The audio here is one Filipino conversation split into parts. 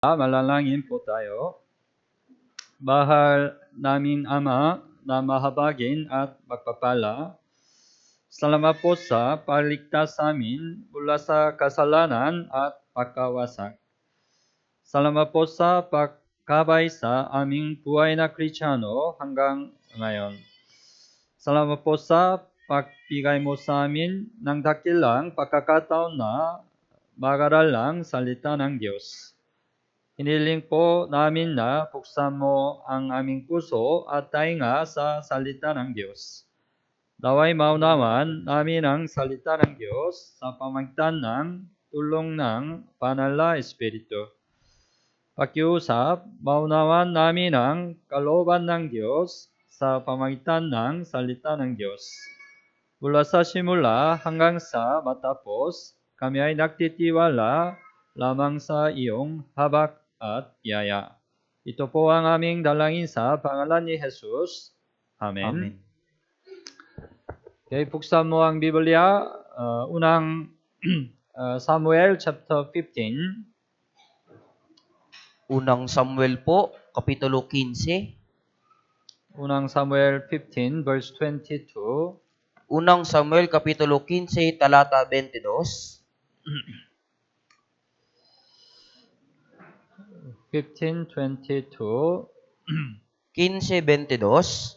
Manalangin po tayo. Mahal naming Ama na mahabagin at magpapala, salamat po sa paligtas sa amin mula sa kasalanan at pagkawasak. Salamat po sa pagkabay sa aming buhay na Kristiyano hanggang ngayon. Salamat po sa pagbigay mo sa amin ng dakilang pagkakataon na mag-aral ng salita ng Diyos. Hiniling po namin na buksan mo ang aming puso at tainga sa salita ng Diyos. Naway maunawan namin ang salita ng Diyos sa pamagitan ng tulong ng Banal na Espiritu. Pakiusap, maunawan namin ang kalooban ng Diyos sa pamagitan ng salita ng Diyos. Mula sa simula hanggang sa matapos, kami ay nagtitiwala lamang sa iyong habag at biyaya. Ito po ang aming dalangin sa pangalan ni Jesus. Amen. Okay, buksan mo ang Biblia, unang Samuel chapter 15. Unang Samuel po, Kapitulo 15. Unang Samuel 15, verse 22. Unang Samuel, Kapitulo 15, talata 22. 15:22. 15:22.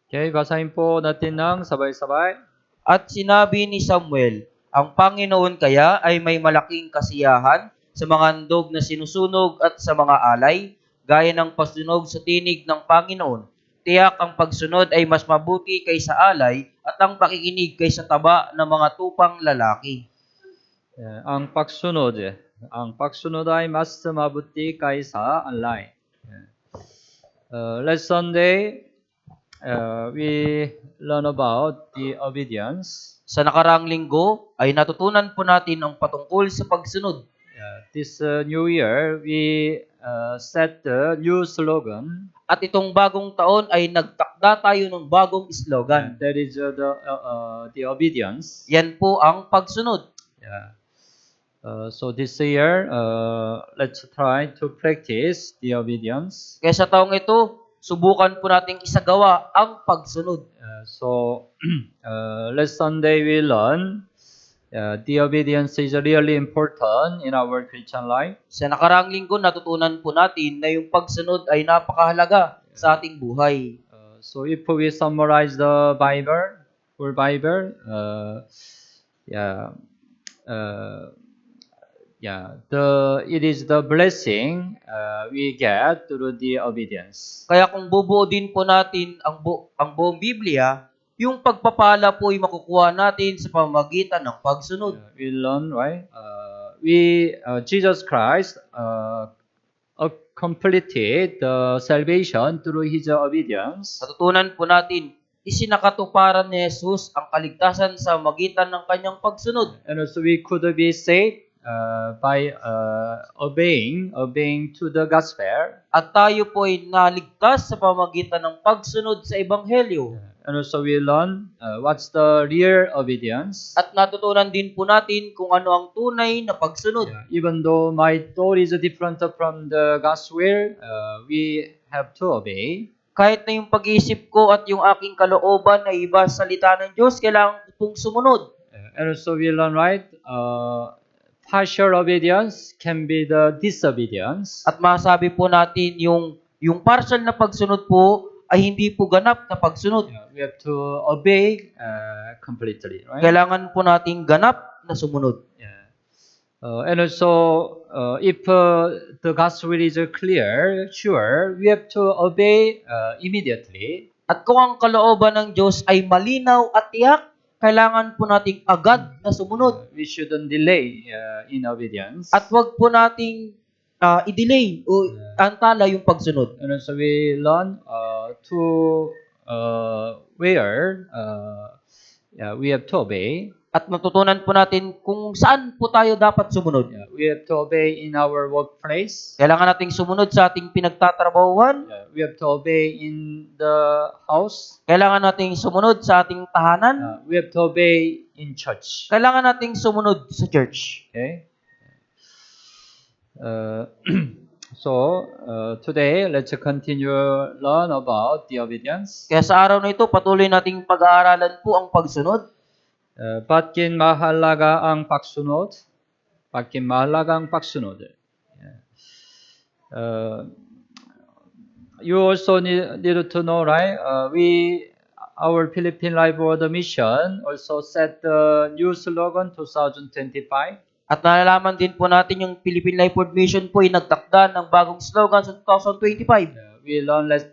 Okay, basahin po natin ng sabay-sabay. At sinabi ni Samuel, ang Panginoon kaya ay may malaking kasiyahan sa mga handog na sinusunog at sa mga alay, gaya ng pagsunog sa tinig ng Panginoon. Tiyak ang pagsunod ay mas mabuti kaysa alay at ang pakikinig kaysa taba ng mga tupang lalaki. Ang pagsunod ay mas mabuti kaysa alay. Last Sunday, we learn about the obedience. Sa nakaraang linggo ay natutunan po natin ang patungkol sa pagsunod. This new year, we set the new slogan. At itong bagong taon ay nagtakda tayo ng bagong slogan. That is the obedience. Yan po ang pagsunod. So this year, let's try to practice the obedience. Kaya sa taong ito, subukan po nating isagawa ang pagsunod. Last Sunday we learn the obedience is really important in our Christian life. Sa nakaraang linggo, natutunan po natin na yung pagsunod ay napakahalaga sa ating buhay. So if we summarize the Bible, full Bible, it is the blessing we get through the obedience. Kaya kung bubuo din po natin ang buong Biblia, yung pagpapala po ay makukuha natin sa pamamagitan ng pagsunod. We learn, right? Jesus Christ completed the salvation through His obedience. Natutunan po natin, isinakatuparan ni Jesus ang kaligtasan sa magitan ng kanyang pagsunod. And also we could be saved by obeying to the gospel. At tayo po ay naligtas sa pamamagitan ng pagsunod sa ebanghelyo. And also we learn what's the real obedience. At natutunan din po natin kung ano ang tunay na pagsunod. Even though my thought is different from the God's will, we have to obey. Kahit na yung pag-iisip ko at yung aking kalooban ay iba sa salita ng Diyos, kailangan pong sumunod. And also we learn, right? Partial obedience can be the disobedience. At masabi po natin yung partial na pagsunod po ay hindi po ganap na pagsunod. We have to obey completely, right? Kailangan po nating ganap na sumunod. And also, if the gospel is clear, sure, we have to obey immediately. At kung ang kalooban ng Diyos ay malinaw at tiyak, kailangan po nating agad na sumunod. We shouldn't delay in obedience. At wag po nating i-delay o antala yung pagsunod. And so we learn we have to obey. At natutunan po natin kung saan po tayo dapat sumunod. We have to obey in our workplace. Kailangan nating sumunod sa ating pinagtatrabahuhan. We have to obey in the house. Kailangan nating sumunod sa ating tahanan. We have to obey in church. Kailangan nating sumunod sa church. Okay. Today, let's continue learn about the obedience. Kaya sa araw na ito, patuloy nating pag-aaralan po ang pagsunod. Patkin mahalaga ang pagsunod. Patkin mahalaga ang pagsunod. You also need to know, right? Our Philippine Life World Mission also set the new slogan 2025. At nalalaman din po natin yung Philippine Life World Mission po ay nagtakda ng bagong slogan sa 2025. We learned last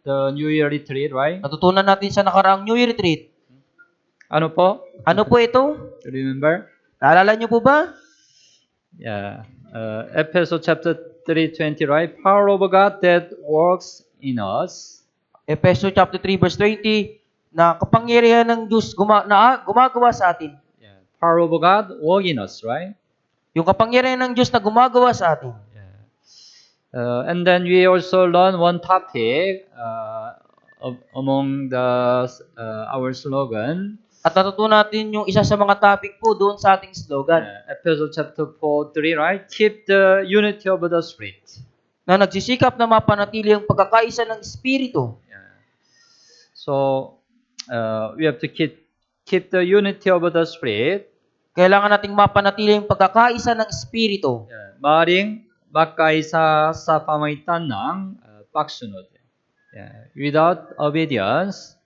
the New Year retreat, right? Natutunan natin sa nakaraang New Year retreat. Ano po? Ano po ito? Remember? Naalala niyo po ba? Yeah. Ephesians chapter 3:20, right? Power of God that works in us. Efeso chapter 3 verse 20 na kapangyarihan ng Diyos gumagawa sa atin. Yeah. Power of God work in us, right? Yung kapangyarihan ng Diyos na gumagawa sa atin. Yeah. And then we also learn one topic among our slogan. At natutunan natin yung isa sa mga topic po doon sa ating slogan. Ephesians chapter 4:3, right? Keep the unity of the Spirit. Na nagsisikap na mapanatili ang pagkakaisa ng Espiritu. Yeah. So, we have to keep the unity of the Spirit. Kailangan nating mapanatili ang pagkakaisa ng Espiritu. Yeah. Maring magkaisa sa pamagitan ng pagsunod. Yeah. Without obedience,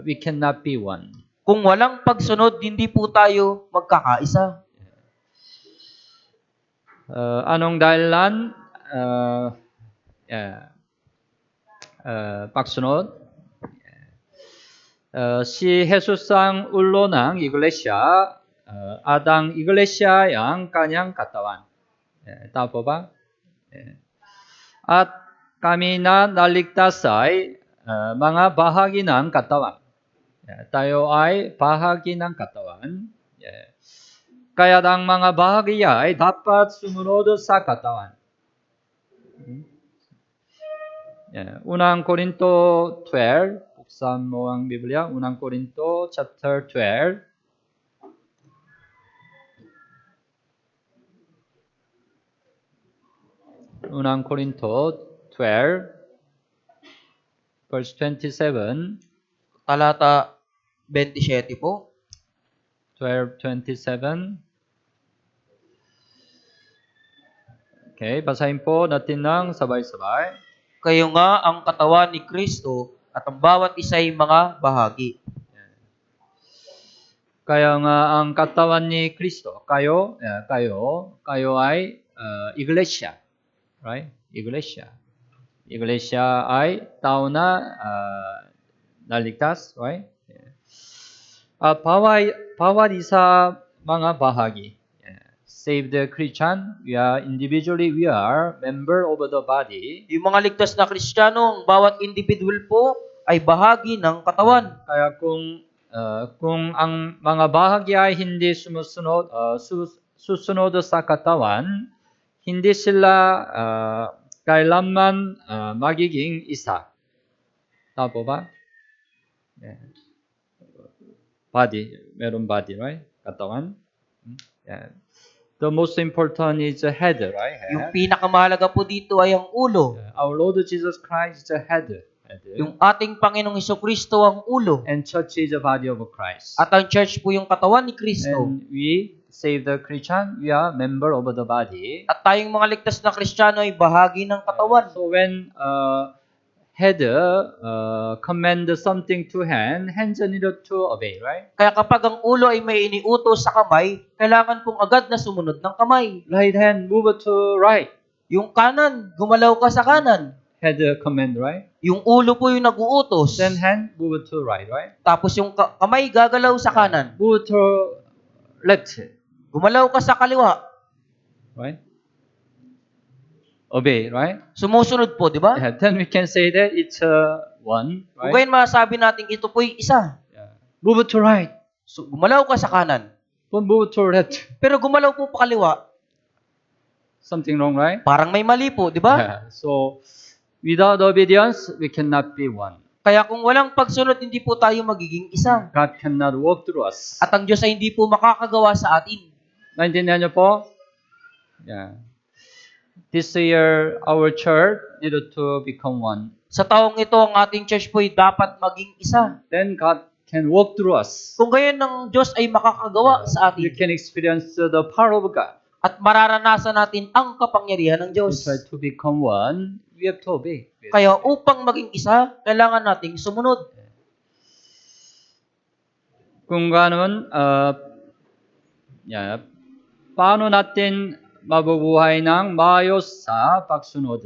we cannot be one. Kung walang pagsunod, hindi po tayo magkakaisa. Anong dahilan? pagsunod. Si Jesus ang ulo ng iglesia, at ang iglesia ang kanyang katawan. Tama ba? At kami na naligtas ay mga bahagi ng katawan. Tayo ay bahagi ng katawan. Kaya ang mga bahagi ay dapat sumunod sa katawan. Unang Korinto 12, buksan mo ang Biblia. Unang Korinto chapter 12. Unang Korinto 12, verse 27. Talata 27 po. 12:27. Okay, basahin po natin ng sabay-sabay. Kayo nga ang katawan ni Kristo at ang bawat isa ay mga bahagi. Kaya nga ang katawan ni Kristo, kayo ay iglesia. Right? Iglesia. Iglesia ay tao na naligtas, right? bawat isa mga bahagi. Save the Christian, we are member of the body. Yung mga ligtas na Kristiyano, ang bawat individual po ay bahagi ng katawan. Kaya kung ang mga bahagi ay hindi susunod sa katawan, hindi sila kailanman magiging isa. Tama po ba? Body, meron body, right? Katawan. Yeah. The most important is the head, right? Yung pinakamahalaga po dito ay ang ulo. Our Lord Jesus Christ is the head. Yung ating Panginoong Hesukristo ang ulo. And church is the body of Christ. At ang church po yung katawan ni Kristo. And we save the Christian, we are member of the body. At tayong mga ligtas na Kristiyano ay bahagi ng katawan. So when head command something to hands need to obey, right? Kaya kapag ang ulo ay may iniutos sa kamay, kailangan pong agad na sumunod ng kamay. Right hand move to right. Yung kanan, gumalaw ka sa kanan. Head command, right? Yung ulo po yung nag-uutos. Then hand move to right, right? Tapos yung kamay gagalaw sa kanan. Move to left, Gumalaw ka sa kaliwa. right? Obey, right? Sumusunod po, di ba? Yeah, then we can say that it's one, Kung right? ngayon masasabi natin ito po'y isa. Yeah. Move to right. So, gumalaw ka sa kanan. but move to left. Pero gumalaw po pa kaliwa. Something wrong, right? Parang may mali po, di ba? Yeah. So without obedience, we cannot be one. Kaya kung walang pagsunod, hindi po tayo magiging isa. God cannot work through us. At ang Diyos ay hindi po makakagawa sa atin. Naintindihan niyo po? Yeah. This year, our church needed to become one. Sa taong ito, ang ating church po ay dapat maging isa. Then God can work through us. Kung gayon ng Diyos ay makakagawa sa We atin. can experience the power of God. At mararanasan natin ang kapangyarihan ng We Diyos. try to become one. We have to obey. Kaya upang maging isa, kailangan nating sumunod. Kung ganun, yeah, paano natin mabubuhay ng maayos sa pagsunod?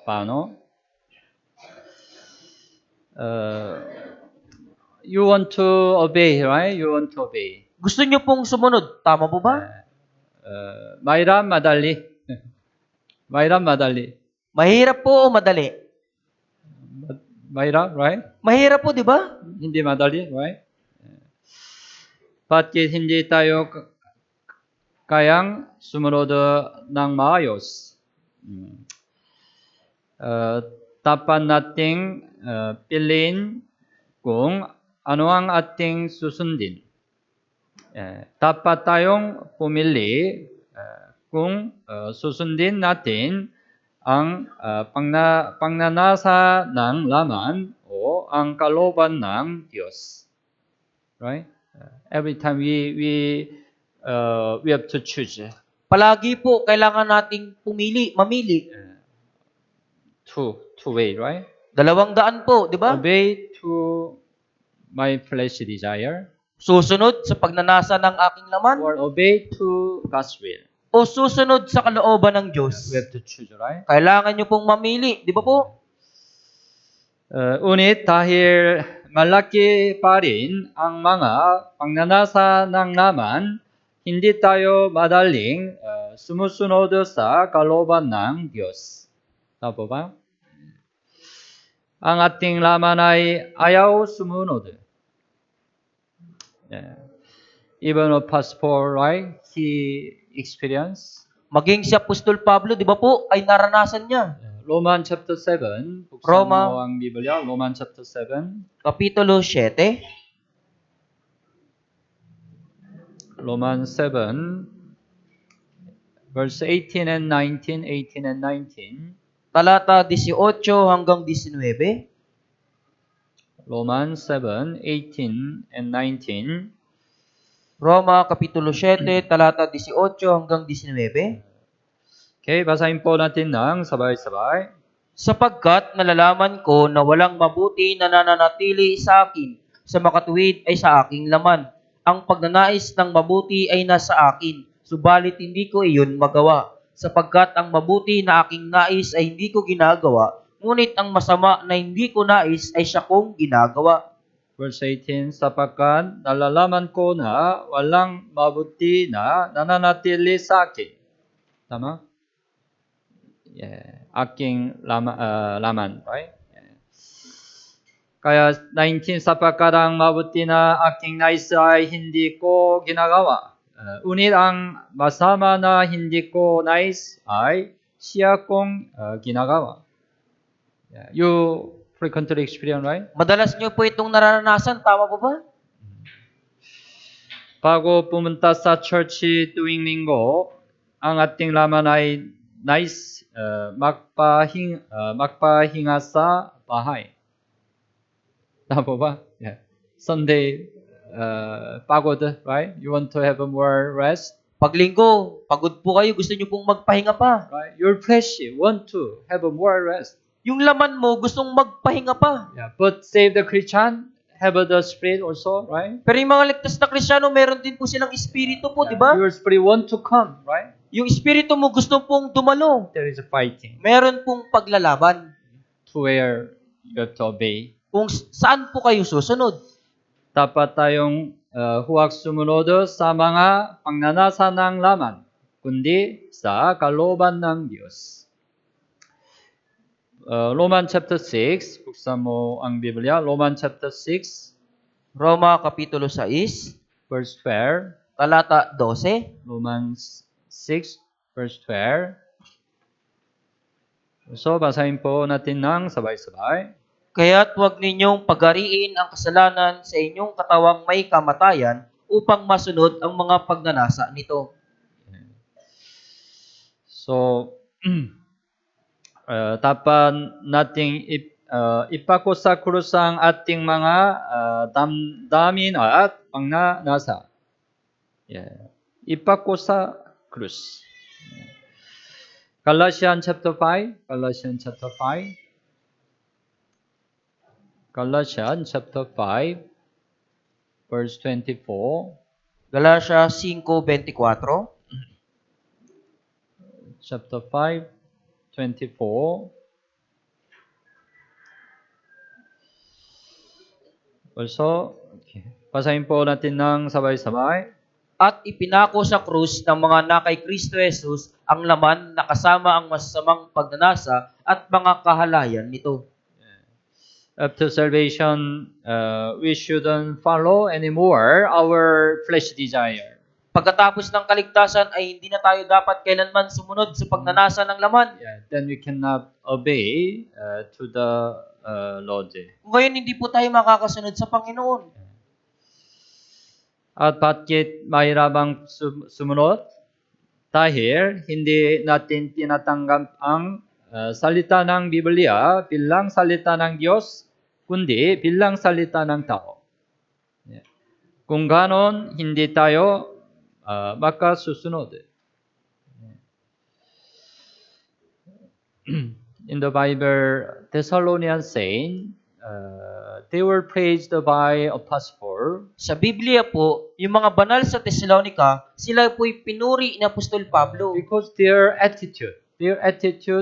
Paano? You want to obey, right? You want to obey. Gusto niyo pong sumunod. Tama po ba? Mayram madali. Mayram madali. Mahirap po o madali? Mayram, right? Mahirap po, di ba? Hindi madali, right? Bakit hindi tayo kayang sumunod ng maayos? Dapat nating piliin kung ano ang ating susundin. Dapat tayong pumili kung susundin natin ang pagnanasa ng laman o ang kalooban ng Diyos. Right? Every time we have to choose. Palagi po, kailangan nating mamili. Two way, right? 200 po, di ba? Obey to my flesh desire Susunod sa pagnanasa ng aking laman or obey to God's will. o susunod sa kalooban ng Diyos. We have to choose, right? Kailangan nyo pong mamili, di ba po? Ngunit dahil malaki pa rin ang mga pagnanasa ng laman, hindi tayo madaling sumusunod sa kalooban ng Diyos. Tama ba? Ang ating laman ay ayaw sumunod. Yeah. Even Apostle Paul, right? He experienced. Maging si Apostol Pablo, di ba po, ay naranasan niya. Roman chapter 7. Buksan Roma. mo ang Biblia. Roman chapter 7. Kapitulo 7, Roman 7. Verse 18 and 19. 18 and 19. talata 18 hanggang 19. Roman 7, 18 and 19. Roma, Kapitulo 7, talata 18 hanggang 19. Okay, basahin po natin ng sabay-sabay. Sapagkat nalalaman ko na walang mabuti na nananatili sa akin, sa makatuwid ay sa aking laman. Ang pagnanais ng mabuti ay nasa akin, subalit hindi ko iyon magawa. Sapagkat ang mabuti na aking nais ay hindi ko ginagawa, ngunit ang masama na hindi ko nais ay siya kong ginagawa. Verse 18, sapagkat nalalaman ko na walang mabuti na nananatili sa akin. Tama? Yeah. Aking laman, right? Yeah. Kaya 19, sapagkat ang mabuti na aking nais ay hindi ko ginagawa. Ngunit ang masama na hindi ko nais ay siya kong ginagawa. Yeah. You frequently experience, right? Madalas nyo po itong nararanasan, tama po ba? Bago pumunta sa church tuwing linggo, ang ating laman ay nais magpahinga sa bahay. Tama po ba? Yeah. Sunday, pagod, right? You want to have more rest, Pag linggo, pagod po kayo, gusto nyo pong magpahinga pa. right? Your flesh want to have more rest. Yung laman mo, gustong magpahinga pa. Yeah. But save the Christian, have the spirit also, right? Pero yung mga ligtas na Kristiyano, meron din po silang espiritu po, di ba? Your spirit want to come, right? Yung espiritu mo gusto pong dumalo. There is a fighting Meron pong paglalaban. to where you have to obey. Kung saan po kayo susunod. Dapat tayong huwag sumunod sa mga pagnanasa ng laman, kundi sa kalooban ng Diyos. Roman chapter 6, buksan mo ang Biblia. Roman chapter 6, Roma Kapitulo 6, verse 12, talata 12. Romans 6, verse 12. So, basahin po natin ng sabay-sabay. Kaya't huwag ninyong pagariin ang kasalanan sa inyong katawang may kamatayan upang masunod ang mga pagnanasa nito. So, dapat nating ipako sa krus ang ating mga damdamin at pagnanasa. Ipako sa krus. Galatians chapter 5, Galatians chapter 5, Galatians chapter 5, verse 24, Galatia 5:24. chapter 5, 24. Also, okay. Basahin po natin ng sabay-sabay. At ipinako sa krus ng mga na kay Kristo Jesus ang laman na kasama ang masasamang pagnanasa at mga kahalayan nito. After salvation, we shouldn't follow anymore our flesh desire. Pagkatapos ng kaligtasan ay hindi na tayo dapat kailanman sumunod sa pagnanasa ng laman. Then we cannot obey to the Lord. Kung ngayon hindi po tayo makakasunod sa Panginoon. At bakit mahirapang sumunod? Dahil hindi natin tinatanggap ang salita ng Biblia bilang salita ng Diyos, kundi bilang salita ng tao. Kung ganon, hindi tayo makasusunod. In the Bible, Thessalonians saying, they were praised by Apostle Paul. Sa Biblia po, yung mga banal sa Thessalonica, sila po'y pinuri ni Apostol Pablo. Because their attitude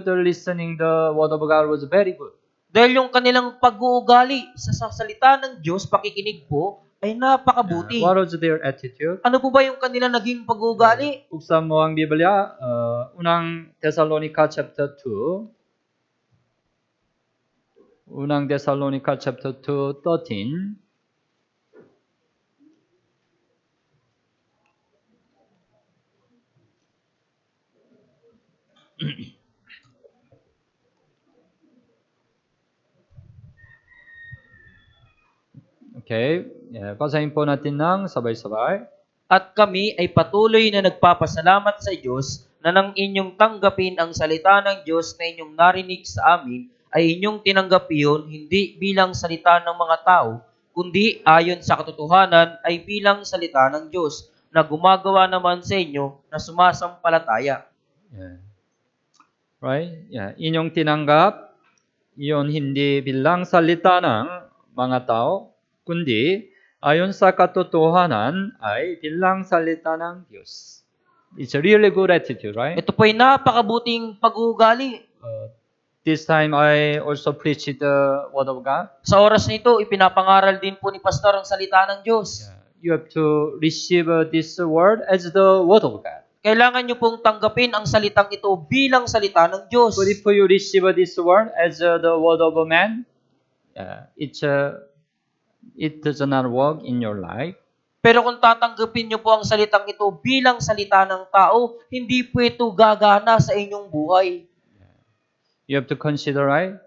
listening the word of God was very good. Dahil yung kanilang pag-uugali sa salita ng Diyos, pakikinig po, ay napakabuti. What was their attitude? Ano po ba yung kanilang naging pag-uugali? Buksan mo ang Biblia, unang Thessalonica chapter 2. Unang Thessalonica chapter 2, 13. Okay, basahin po natin ng sabay-sabay. At kami ay patuloy na nagpapasalamat sa Diyos na nang inyong tanggapin ang salita ng Diyos na inyong narinig sa amin, ay inyong tinanggap iyon hindi bilang salita ng mga tao, kundi ayon sa katotohanan ay bilang salita ng Diyos na gumagawa naman sa inyo na sumasampalataya. Right? Inyong tinanggap, iyon hindi bilang salita ng mga tao, kundi ayon sa katotohanan ay bilang salita ng Diyos. It's a really good attitude, right? Ito po ay napakabuting pag-uugali. This time I also preached the Word of God. Sa oras nito, ipinapangaral din po ni Pastor ang salita ng Diyos. You have to receive this word as the Word of God. Kailangan nyo pong tanggapin ang salitang ito bilang salita ng Diyos. But if you receive this word as the word of a man, it does not work in your life. Pero kung tatanggapin nyo po ang salitang ito bilang salita ng tao, hindi po ito gagana sa inyong buhay. You have to consider, right?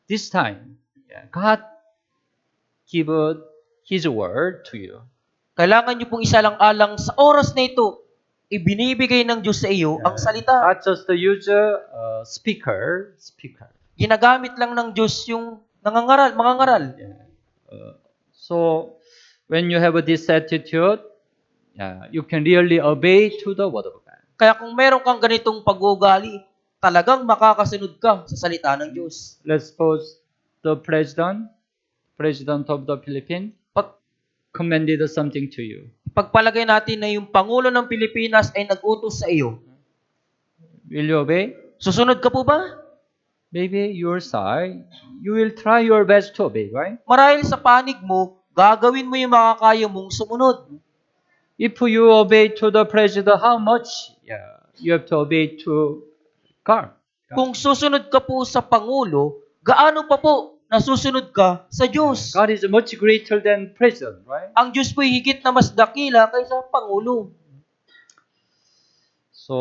This time, God give His word to you. Kailangan nyo pong isalang-alang sa oras na ito, ibinibigay ng Diyos sa iyo ang salita. Not just the user, speaker. Ginagamit lang ng Diyos yung mangangaral. So, when you have this attitude, you can really obey to the word of God. Kaya kung meron kang ganitong pag-uugali, talagang makakasunod ka sa salita ng Diyos. Let's suppose the president of the Philippines, commanded something to you. Pagpalagay natin na yung Pangulo ng Pilipinas ay nag-utos sa iyo. Will you obey? Susunod ka po ba? Maybe your side, you will try your best to obey, right? Marahil sa panig mo, gagawin mo yung makakaya mong sumunod. If you obey to the president, how much you have to obey to God? Kung susunod ka po sa Pangulo, gaano pa po nasusunod ka sa Diyos. God is much greater than president, right? Ang Diyos po'y higit na mas dakila kaysa Pangulo. So,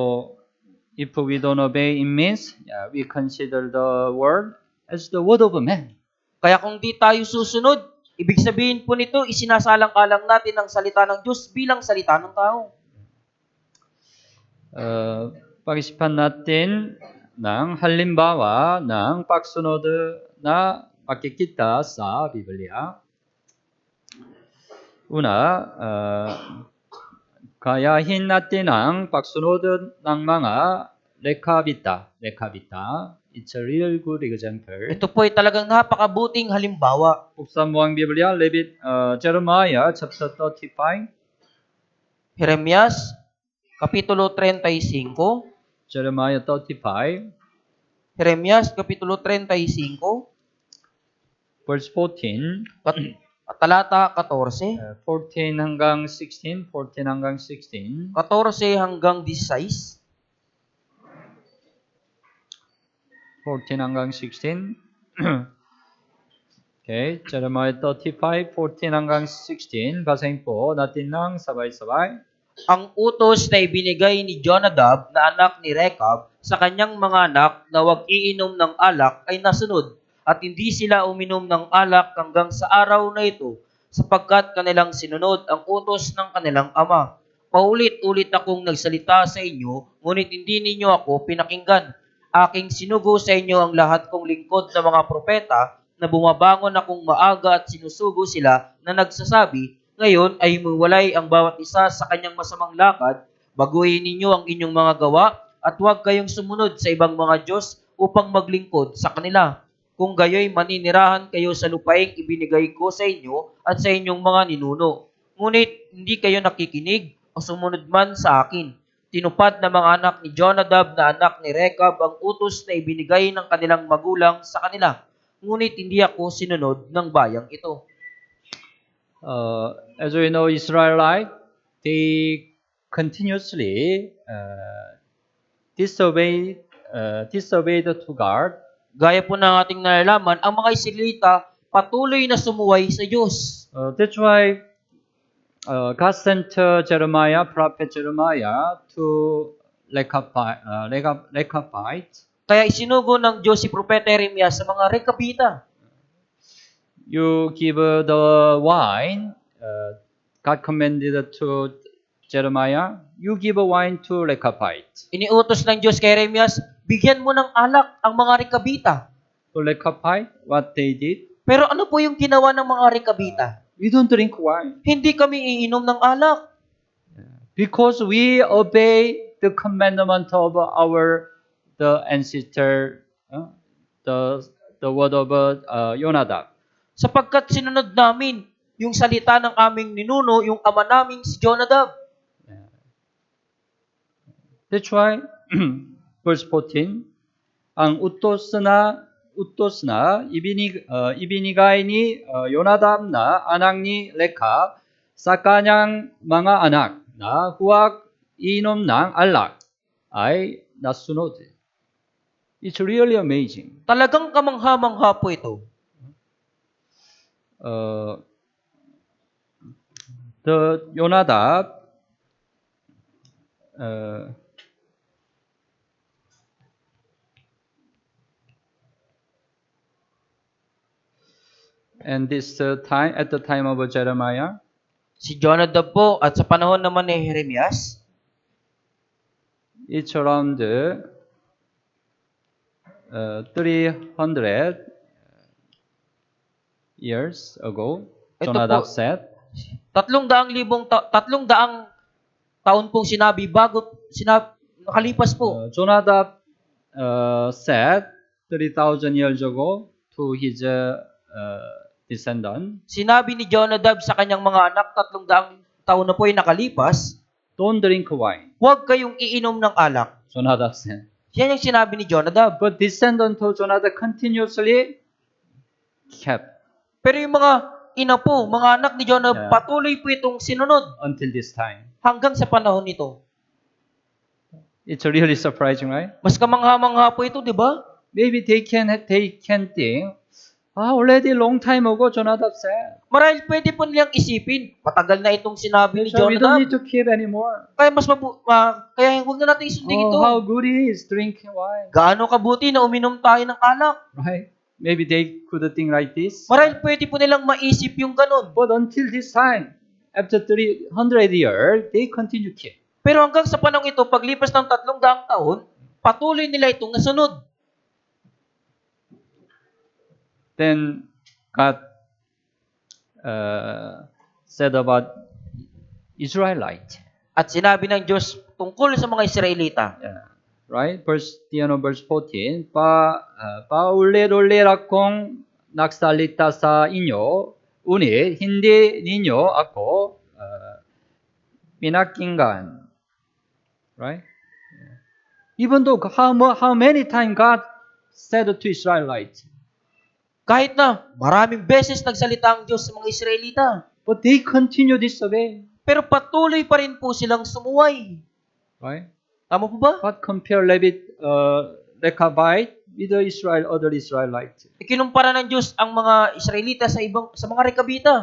if we don't obey, it means we consider the word as the word of a man. Kaya kung di tayo susunod, ibig sabihin po nito, isinasalang-alang natin ang salita ng Diyos bilang salita ng tao. Pag-isipan natin ng halimbawa ng pagsunod na makikita sa Biblia. Una, gayahin natin ang pagsunod ng mga rekabita. It's a real good example. Ito po ay talagang napakabuting halimbawa. buksan mo ang Biblia, Jeremiah chapter 35. Jeremias, Kapitulo 35. Jeremiah 35, Jeremias, Kapitulo 35, verse 14. talata 14, 14 hanggang 16. 14 hanggang 16. 14 hanggang 16. 14 hanggang 16. Okay, Jeremiah 35, 14 hanggang 16. Basahin po natin ng sabay-sabay. Ang utos na ibinigay ni Jonadab na anak ni Rekab sa kanyang mga anak na huwag iinom ng alak ay nasunod, at hindi sila uminom ng alak hanggang sa araw na ito, sapagkat kanilang sinunod ang utos ng kanilang ama. Paulit-ulit akong nagsalita sa inyo, ngunit hindi ninyo ako pinakinggan. Aking sinugo sa inyo ang lahat kong lingkod na mga propeta na bumabangon akong maaga at sinusugo sila na nagsasabi, ngayon ay humiwalay ang bawat isa sa kanyang masamang lakad, baguhin ninyo ang inyong mga gawa at huwag kayong sumunod sa ibang mga Diyos upang maglingkod sa kanila. Kung gayoy maninirahan kayo sa lupaing ibinigay ko sa inyo at sa inyong mga ninuno. Ngunit hindi kayo nakikinig o sumunod man sa akin. Tinupad ng mga anak ni Jonadab na anak ni Rekab ang utos na ibinigay ng kanilang magulang sa kanila. Ngunit hindi ako sinunod ng bayang ito. As we know, Israelite, they continuously disobeyed to God. Gaya po ng ating nalalaman, ang mga Israelita patuloy na sumuway sa Diyos. That's why God sent prophet Jeremiah to Rechabite. Kaya isinugo ng Diyos si Propeta Jeremias sa mga Rekabita. You give the wine, God commanded to Jeremiah, you give a wine to Rechabite. Iniutos ng Diyos kay Jeremias, bigyan mo ng alak ang mga Rekabita. To Rechabite, what they did? Pero ano po yung ginawa ng mga Rekabita? We don't drink wine. Hindi kami iinom ng alak. Because we obey the commandment of the ancestor, the word of Jonadab. Sapagkat sinunod namin yung salita ng aming ninuno, yung ama naming si Jonadab. That's why, verse 14, ang utos na ibinigay ni Jonadab na anak ni Rekab sa kanyang mga anak na huwag inom ng alak ay nasunod. It's really amazing. Talagang kamangha-mangha po ito. The Jonadab and this time at the time of Jeremiah, Si Jonadab po at sa panahon naman ni Jeremias, it's around 300 years ago. Ito Jonadab po, said, 300,000 taon pong sinabi bago nakalipas po. Jonadab said 3,000 years ago to his descendant, Sinabi ni Jonadab sa kanyang mga anak, 300 taon na po ay nakalipas, don't drink wine. huwag kayong iinom ng alak. Jonadab said. Yan yung sinabi ni Jonadab. But descendant of Jonadab continuously kept Pero yung mga ina po, mga anak ni Jonadab, Yeah. patuloy po itong sinunod until this time. hanggang sa panahon nito. It's really surprising, right? Mas kamangha-mangha po ito, di ba? Maybe they can think Already long time ago, Jonadab said. Marahil pwede po nilang isipin, matagal na itong sinabi ni So we don't need Jonadab. to keep anymore. Kaya kaya huwag na natin isundin ito. Oh, how good it is drinking wine. Gaano kabuti na uminom tayo ng alak. Right? Maybe they could think like this. Marahil pwede po nilang maisip yung ganun. But until this time, after 300 years, they continue to keep. Pero hanggang sa panahon ito, paglipas ng 300 taon, patuloy nila itong nasunod. Then God said about Israelite. At sinabi ng Diyos tungkol sa mga Israelita. Yeah. Right? Verse 14. Paul레 akong nagsalita sa inyo, ngunit hindi ninyo ako pinakinggan. Right? Even though how many times God said to Israelites, Kahit na maraming beses nagsalita ang Diyos sa mga Israelita. but they continue this way. Pero patuloy pa rin po silang sumuway. Right? Tama po ba? What compare Rechabite with the other Israelites? Ikinumpara ng Diyos ang mga Israelita sa mga Rekabita.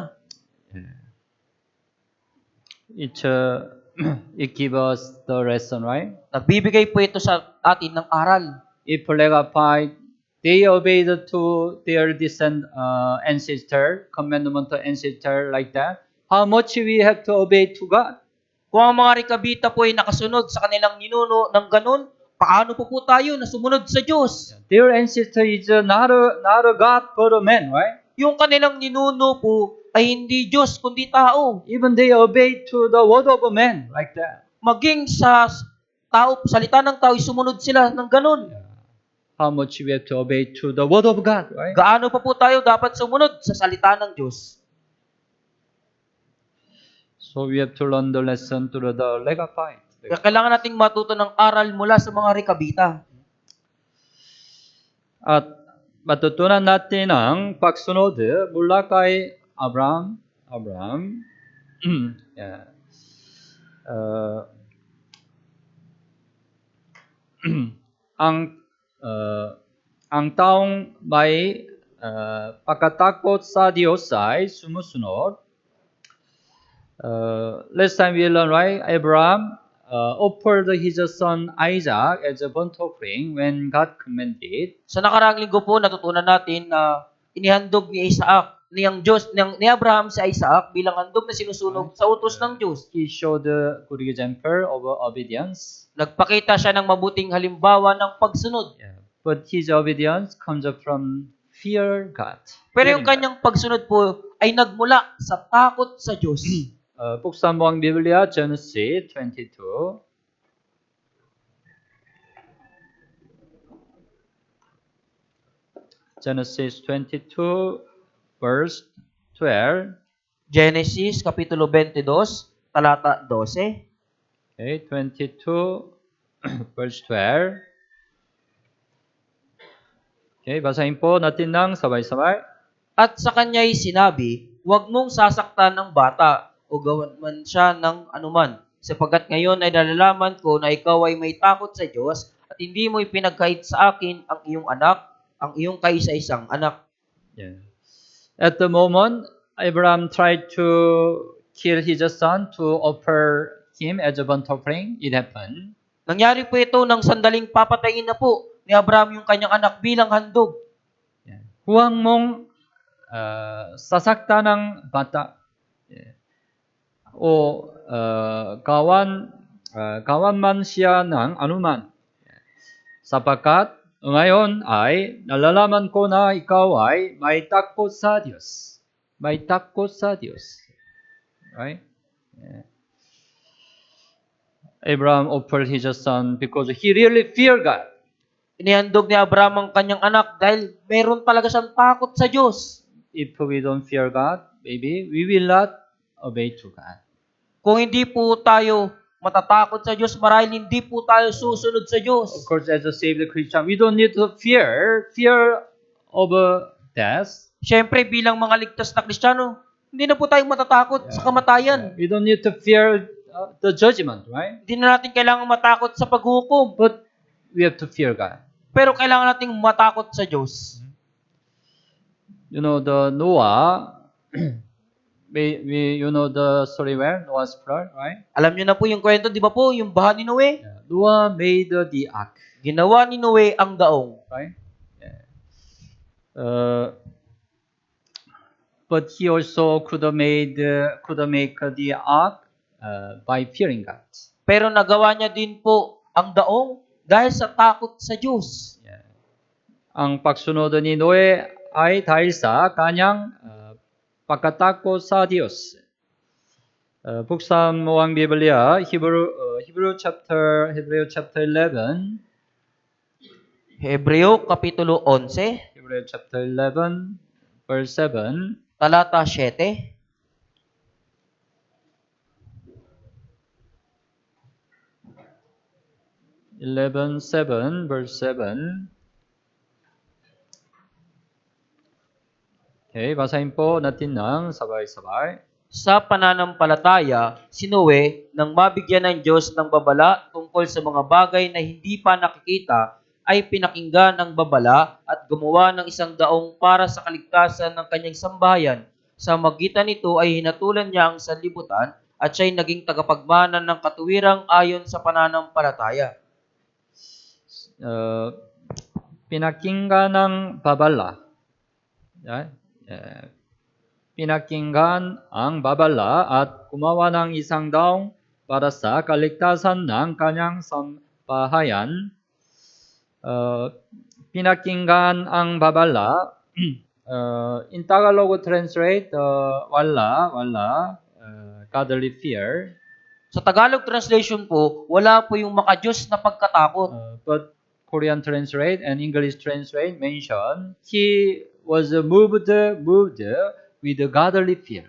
It gives us the lesson, right? Nagbibigay po ito sa atin ng aral. If Rechabite, they obeyed to their ancestor, commandment of ancestor like that, how much we have to obey to God? Kung ang mga Rekabita po ay nakasunod sa kanilang ninuno ng ganun, paano po tayo na sumunod sa Diyos? Their ancestor is not a God but a man, right? Yung kanilang ninuno po ay hindi Diyos kundi tao. Even they obey to the word of a man like that. Maging sa salita ng tao, sumunod sila ng ganun. How much we have to obey to the word of God, right? Gaano pa po tayo dapat sumunod sa salita ng Diyos? So we have to learn the lesson through the Rechabite. Kaya kailangan nating matuto ng aral mula sa mga Rekabita. At matutunan natin ang pagsunod mula kay Abraham. Yeah. Ang taong may pagkatakot sa Diyos ay sumusunod. Last time we learned, right? Abraham offered his son Isaac as a burnt offering when God commanded. Sa nakaraang linggo po, natutunan natin na inihandog ni Abraham si Isaac bilang handog na sinusunog sa utos ng Diyos. He showed a good example of obedience. Nagpakita siya ng mabuting halimbawa ng pagsunod. Yeah. But his obedience comes from fear God. Pero yung kanyang pagsunod po ay nagmula sa takot sa Diyos. Buksan mo ang Biblia, Genesis 22. Genesis 22, verse 12. Genesis, Kapitulo 22, talata 12. Okay, 22, verse 12. Okay, basahin po natin ng sabay-sabay. At sa kanya'y sinabi, huwag mong sasaktan ang bata o gawan man siya ng anuman, sapagkat ngayon ay nalalaman ko na ikaw ay may takot sa Diyos at hindi mo ipinagkait sa akin ang iyong anak, ang iyong kaisa-isang anak. Yeah. At the moment, Abraham tried to kill his son to offer him as a burnt offering. It happened. Nangyari po ito nang sandaling papatayin na po ni Abraham yung kanyang anak bilang handog. Yeah. Huwag mong sasaktan ng bata. Yeah. O gawan man siya ng anuman. Sapagkat ngayon ay nalalaman ko na ikaw ay may takot sa Diyos. May takot sa Diyos. Right? Yeah. Abraham offered his son because he really feared God. Inihandog ni Abraham ang kanyang anak dahil meron talaga siyang takot sa Diyos. If we don't fear God, maybe we will not obey to God. Kung hindi po tayo matatakot sa Diyos, marahil hindi po tayo susunod sa Diyos. Of course, as a saved Christian, we don't need to fear of death. Siyempre, bilang mga ligtas na Kristiyano, hindi na po tayo matatakot sa kamatayan. We don't need to fear the judgment, right? Hindi na natin kailangan matakot sa paghukom. But we have to fear God. Pero kailangan nating matakot sa Diyos. You know the Noah. You know the story where Noah's flood, right? Alam niyo na po yung kwento, di ba po, yung baha ni Noe? Yeah. Noah made the ark, Ginawa ni Noe ang daong. right? Yeah. But he also could make the ark by fearing God. Pero nagawa niya din po ang daong dahil sa takot sa Diyos. Yeah. Ang pagsunod ni Noe ay dahil sa kanyang pagkatakot sa Diyos. Buksan mo ang Biblia, Hebrew chapter 11. Hebreo Kapitulo 11, Hebrew chapter 11, verse 7. talata 7. Verse 7. Okay, basahin po natin ng sabay-sabay. Sa pananampalataya, si Noe, nang mabigyan ng Diyos ng babala tungkol sa mga bagay na hindi pa nakikita, ay pinakinggan ang babala at gumawa ng isang daong para sa kaligtasan ng kanyang sambahayan. Sa magitan nito ay hinatulan niya ang sanlibutan at siya'y naging tagapagmana ng katuwirang ayon sa pananampalataya. Pinakinggan ng babala. Pinakinggan ang babala at gumawa ng isang daong para sa kaligtasan ng kanyang sambahayan. Pinakinggan ang babala. In Tagalog translate, wala, godly fear. Sa Tagalog translation po, wala po yung makadiyos na pagkatakot. But Korean translate and English translate mention he was moved with a godly fear.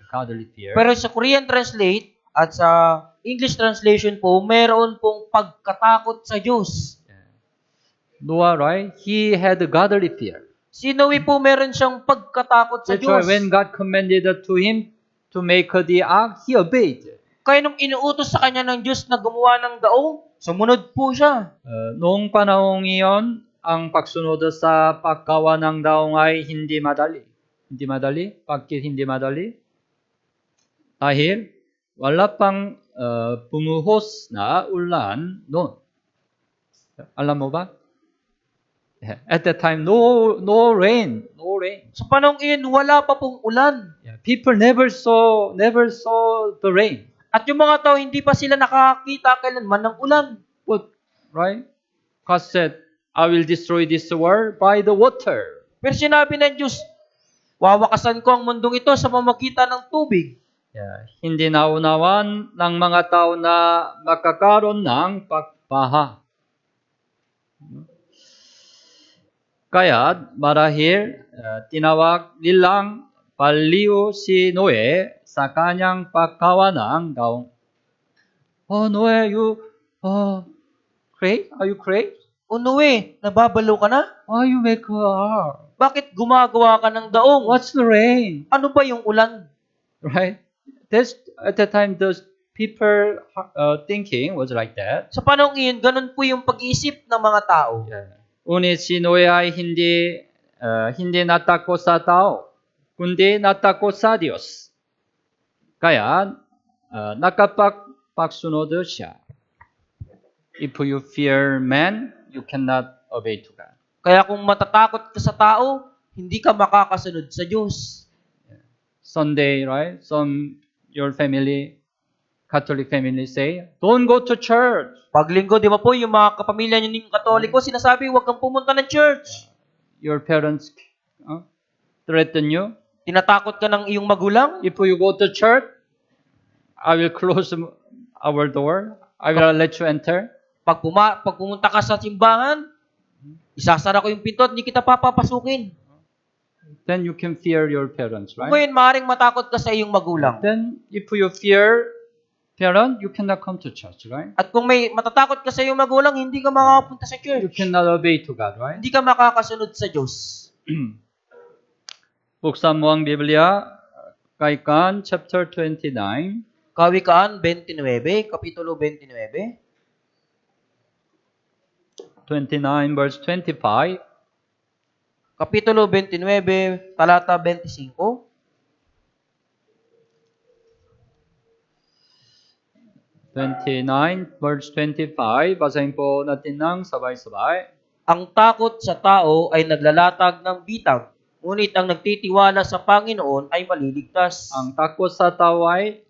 Pero sa Korean translate at sa English translation po, meron pong pagkatakot sa Diyos. Noah, right? He had a godly fear. Si Noe po meron siyang pagkatakot sa That's why Diyos. when God commanded to him to make the ark, he obeyed. Kaya nung inuutos sa kanya ng Diyos na gumawa ng daong, sumunod po siya. Noong panahong iyon, ang pagsunod sa paggawa ng daong ay hindi madali. Hindi madali? Bakit hindi madali? Dahil wala pang bumuhos na ulan noon. Alam mo ba? At that time, no rain. Sa panahong iyon, wala pa pong ulan. People never saw the rain. At yung mga tao, hindi pa sila nakakita kailanman ng ulan. But, right? God said, I will destroy this world by the water. Pero sinabi ng Diyos, wawakasan ko ang mundong ito sa pamamagitan ng tubig. Hindi naunawan ng mga tao na makakaroon ng pagbaha. Kaya marahil tinawag nilang baliw si Noe sa kanyang paggawa ng daong. Oh, Noe, you crazy? Are you crazy? O Noe, nababalo ka na? Why you make a ark? Bakit gumagawa ka ng daong? What's the rain? Ano ba yung ulan? Right? That's at the time those people thinking was like that. Sa panahong iyon, ganun po yung pag-iisip ng mga tao. Ngunit si Noe ay hindi natakot sa tao, kundi natakot sa Diyos. Kaya nakapagsunod siya. If you fear man, you cannot obey to God. Kaya kung matatakot ka sa tao, hindi ka makakasunod sa Diyos. Sunday, right? Your family, Catholic family say, don't go to church. Pag linggo, di ba po, yung mga kapamilya nyo ng Katoliko, sinasabi, huwag kang pumunta ng church. Your parents threaten you. Tinatakot ka ng iyong magulang. If you go to church, I will close our door. I will let you enter. Pag pumunta ka sa simbahan, isasara ko yung pinto at hindi kita papapasukin. Then you can fear your parents, right? Kung ngayon, maaaring matakot ka sa iyong magulang. Then if you fear parent, you cannot come to church, right? At kung may matatakot ka sa iyong magulang, hindi ka makakapunta sa You church. cannot obey to God, right? Hindi ka makakasunod sa Diyos. Buksan mo ang Biblia, Kawikaan, chapter 29. Kawikaan 29, Kapitulo 29. 29 verse 25. Kapitulo 29, talata 25. 29, verse 25. Basahin po natin ng sabay-sabay. Ang takot sa tao ay naglalatag ng bitag, ngunit ang nagtitiwala sa Panginoon ay maliligtas. Ang takot sa tao ay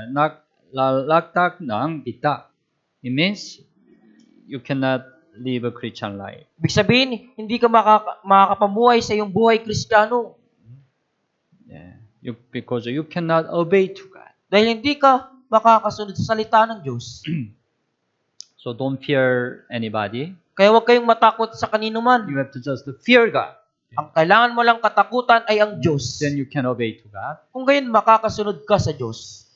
naglalaktak ng bita. It means you cannot live a Christian life. Ibig sabihin, hindi ka makakapamuhay sa iyong buhay Kristiyano Yeah. Because you cannot obey to God. dahil hindi ka makakasunod sa salita ng Diyos. So don't fear anybody. Kaya huwag kayong matakot sa kanino man. You have to just fear God. Ang kailangan mo lang katakutan ay ang Diyos. Then you can obey to God. Kung gayon, makakasunod ka sa Diyos.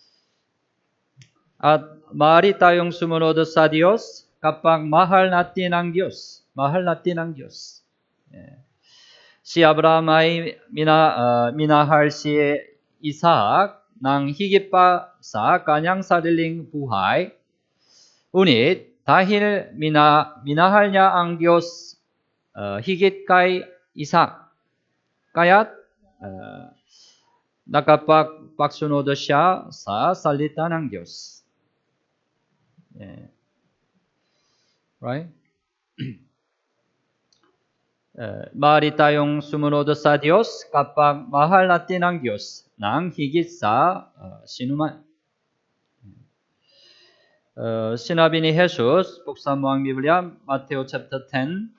At maaari tayong sumunod sa Diyos kapag mahal natin ang Diyos. Mahal natin ang Diyos. Yeah. Si Abraham ay minahal si Isaac ng higit pa sa kanyang sariling buhay. Ngunit dahil minahal niya ang Diyos higit kay Isaac, kaya't nakapagsunod siya sa salita ng Diyos. Yeah. Right? Maaari tayong sumunod sa Diyos kapag mahal natin ang Diyos ng higit sa sinuman. Sinabi ni Jesus, buksan mo ang Biblia, Matthew chapter 10.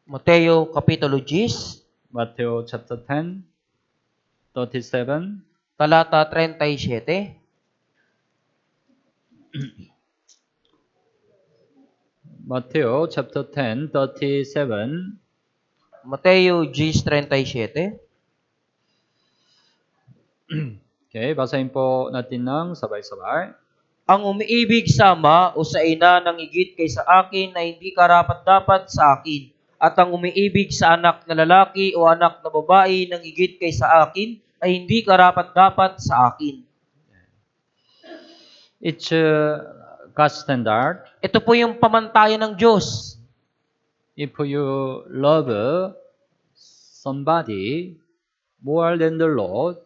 Mateo Kapitulo 10, Matthew chapter 10, 37. talata 37. Matthew chapter 10, 37. Mateo 10:37. Okay, basahin po natin ng sabay-sabay. Ang umiibig sa ama o sa ina ng higit kaysa akin ay hindi karapat-dapat sa akin. At ang umiibig sa anak na lalaki o anak na babae ng higit kaysa akin ay hindi karapat-dapat sa akin. It's God's standard. Ito po yung pamantayan ng Diyos. If you love somebody more than the Lord,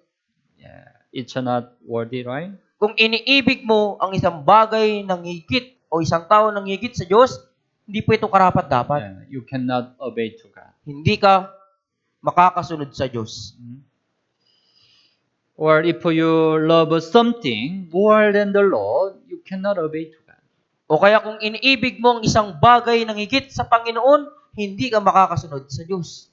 it's not worthy, right? Kung iniibig mo ang isang bagay ng higit o isang tao ng higit sa Diyos, hindi po ito karapat-dapat. You cannot obey to God. Hindi ka makakasunod sa Diyos. Or if you love something more than the Lord, you cannot obey to God. O kaya kung iniibig mo ang isang bagay ng higit sa Panginoon, hindi ka makakasunod sa Diyos.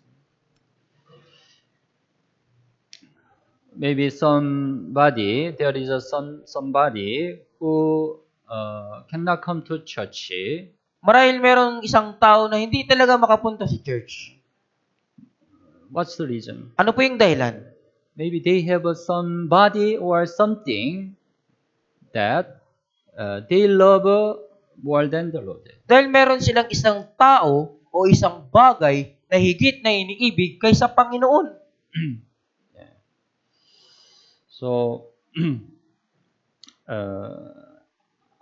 Maybe there is somebody who cannot come to church. Marahil merong isang tao na hindi talaga makapunta sa church. What's the reason? Ano po yung dahilan? Maybe they have somebody or something that they love more than the Lord. Dahil meron silang isang tao o isang bagay na higit na iniibig kaysa Panginoon. So,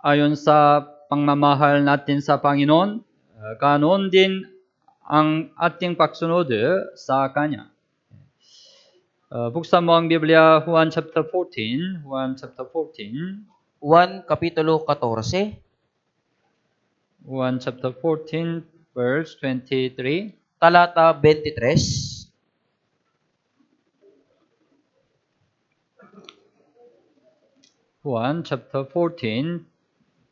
ayon sa pagmamahal natin sa Panginoon, ganoon din ang ating pagsunod sa Kanya. Buksan mo ang Biblia, Juan chapter 14. Juan chapter 14. Juan Kapitulo 14. Juan chapter 14, verse 23. Talata 23. Juan chapter 14,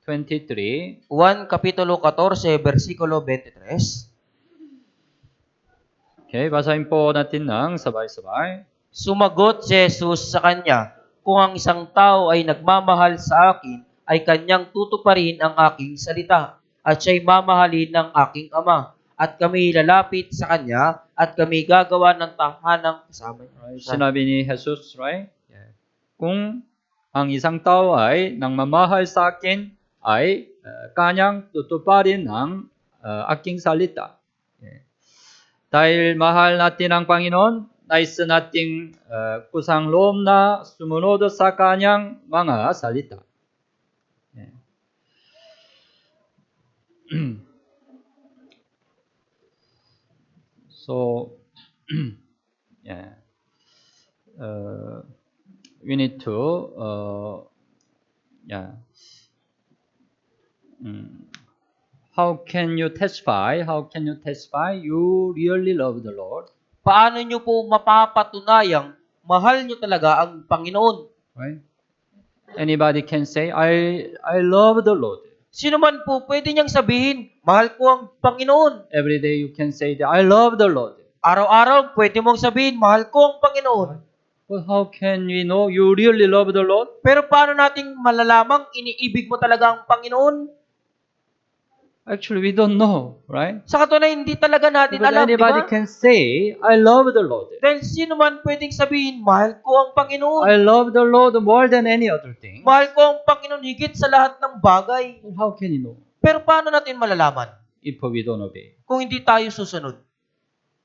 23. Juan Kapitulo 14, versikulo 23. Okay, basahin po natin ng sabay-sabay. Sumagot si Jesus sa kanya, kung ang isang tao ay nagmamahal sa akin, ay kanyang tutuparin ang aking salita, at siya'y mamahalin ng aking Ama, at kami lalapit sa kanya, at kami gagawa ng tahanang kasama niya. Right? Sinabi ni Jesus, right? Kung ang isang tao ay nangmamahal sa akin, ay kanyang tutuparin ang aking salita. Dahil mahal natin ang Panginoon, nais nating kusang loob na sumunod sa kanyang mga salita. So, yeah. We need to yeah. How can you testify? How can you testify you really love the Lord? Paano nyo po mapapatunayang mahal nyo talaga ang Panginoon? Right? Anybody can say, I love the Lord. Sino man po pwede niyang sabihin, mahal ko ang Panginoon. Every day you can say that I love the Lord. Araw-araw pwede mong sabihin, mahal ko ang Panginoon. But how can we know you really love the Lord? Pero paano nating malalamang iniibig mo talaga ang Panginoon? Actually, we don't know, right? Sa katunayan, hindi talaga natin Because alam, di anybody ba? can say, I love the Lord. Dahil sino man pwedeng sabihin, mahal ko ang Panginoon. I love the Lord more than any other thing. Mahal ko ang Panginoon higit sa lahat ng bagay. But how can you know Pero paano natin malalaman if we don't obey? kung hindi tayo susunod?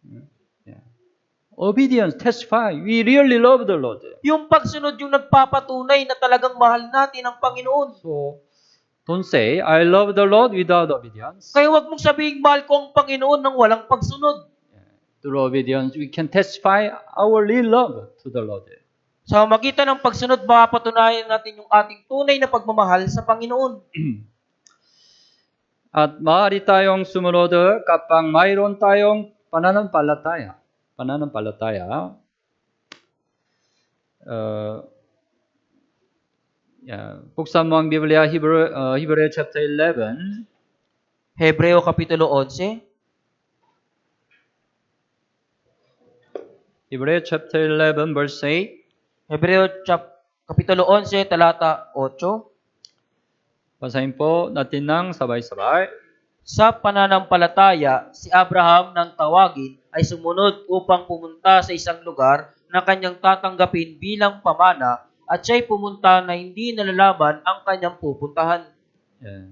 Yeah. Obedience, testify. We really love the Lord. Yung pagsunod yung nagpapatunay na talagang mahal natin ang Panginoon. So, don't say, I love the Lord without obedience. Kaya wag mong sabihin, mahal ko ang Panginoon nang walang pagsunod. Through obedience, we can testify our real love to the Lord. Sa magitan ng pagsunod, mapapatunayan natin yung ating tunay na pagmamahal sa Panginoon. At maaari tayong sumunod kapag mayroon tayong pananampalataya. Pananampalataya. Buksan mo ang Biblia, Hebrew chapter 11. Hebreo Kapitulo 11. Hebrew chapter 11, verse 8. Hebreo Kapitulo 11, talata 8. Basahin po natin ng sabay-sabay. Sa pananampalataya, si Abraham nang tawagin ay sumunod upang pumunta sa isang lugar na kanyang tatanggapin bilang pamana at siya'y pumunta na hindi nalalaman ang kanyang pupuntahan.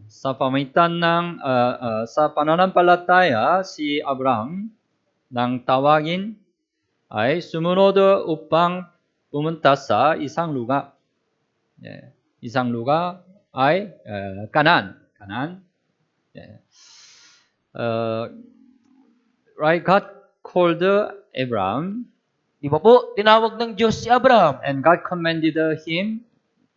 Sa pamagitan ng sa pananampalataya, si Abraham nang tawagin ay sumunod upang pumunta sa isang lugar. Isang lugar ay Canaan. Right, God called Abraham, Di ba po, tinawag ng Diyos si Abraham and God commanded him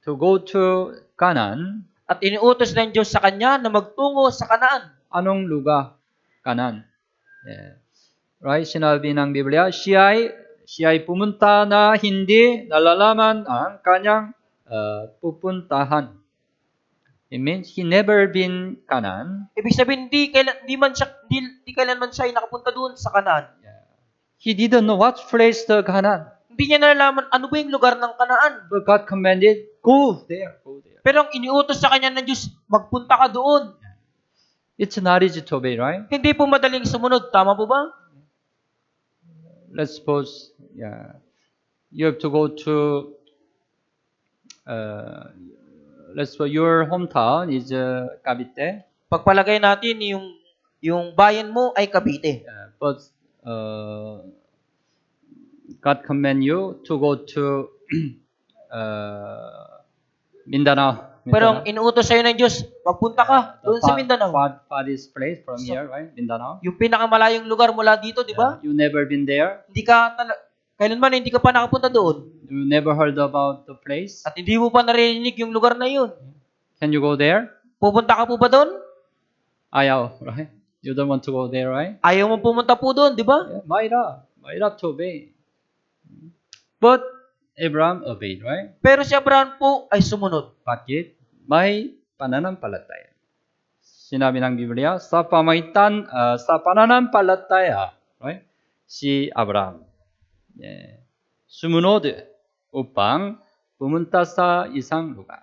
to go to Canaan. at iniutos ng Diyos sa kanya na magtungo sa Kanaan. Anong lugar? Canaan. Right, sinabi ng Biblia, siya'y pumunta na hindi nalalaman ang kanyang pupuntahan. It means he never been Canaan. Ibig sabihin, di kailanman siya ay nakapunta doon sa Kanaan. He didn't know what place the Canaan. Hindi niya nalalaman ano ba yung lugar ng Kanaan. But God commanded, go there. Pero ang iniutos sa kanya ng Diyos, magpunta ka doon. It's not easy to obey, right? Hindi po madaling sumunod. Tama po ba? Let's suppose, you have to go to, let's suppose your hometown is Cavite. Pagpalagay natin yung bayan mo ay Cavite. But God command you to go to Mindanao. Pero ang inuutos sa'yo ng Diyos, magpunta ka doon sa Mindanao. Farthest place from here, right? Mindanao. Yung pinakamalayong lugar mula dito, di ba? You never been there. Kailanman hindi ka pa nakapunta doon. You never heard about the place. At hindi mo pa narinig yung lugar na yun. Can you go there? Pupunta ka po ba doon? Ayaw, right? You don't want to go there, right? Ayaw mo pumunta po doon, di ba? Might have to obey. But Abraham obeyed, right? Pero si Abraham po ay sumunod. Bakit? May pananampalataya. Sinabi ng Biblia, sa pananampalataya, right? Si Abraham. Sumunod upang pumunta sa isang lugar.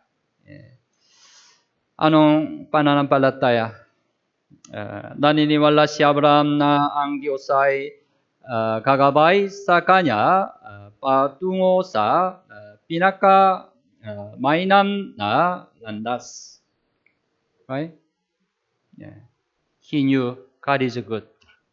Anong pananampalataya? Naniniwala si Abraham na ang Diyos ay gagabay sa kanya patungo sa mainam na landas. Right? He knew God is good.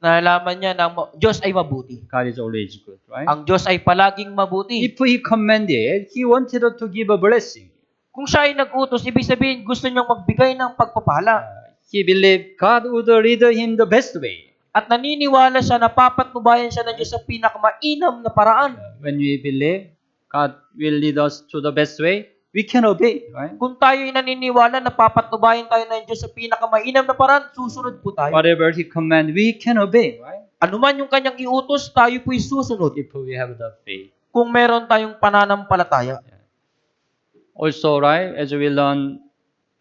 Nalaman niya na Diyos ay mabuti. God is always good, right? Ang Diyos ay palaging mabuti. If He commanded, He wanted to give a blessing. Kung siya ay nag-utos, ibig sabihin gusto niyang magbigay ng pagpapala. He believed God would lead him the best way. At naniniwala siya na papatnubayan siya ng Diyos sa pinakamainam na paraan. When we believe God will lead us to the best way, we can obey, right? Kung tayo'y naniniwala na papatnubayan tayo ng Diyos sa pinakamainam na paraan, susunod po tayo. Whatever He command, we can obey, right? Ano man yung kanyang iutos, tayo po'y susunod. If we have the faith. Kung meron tayong pananampalataya. Also, right, as we learn,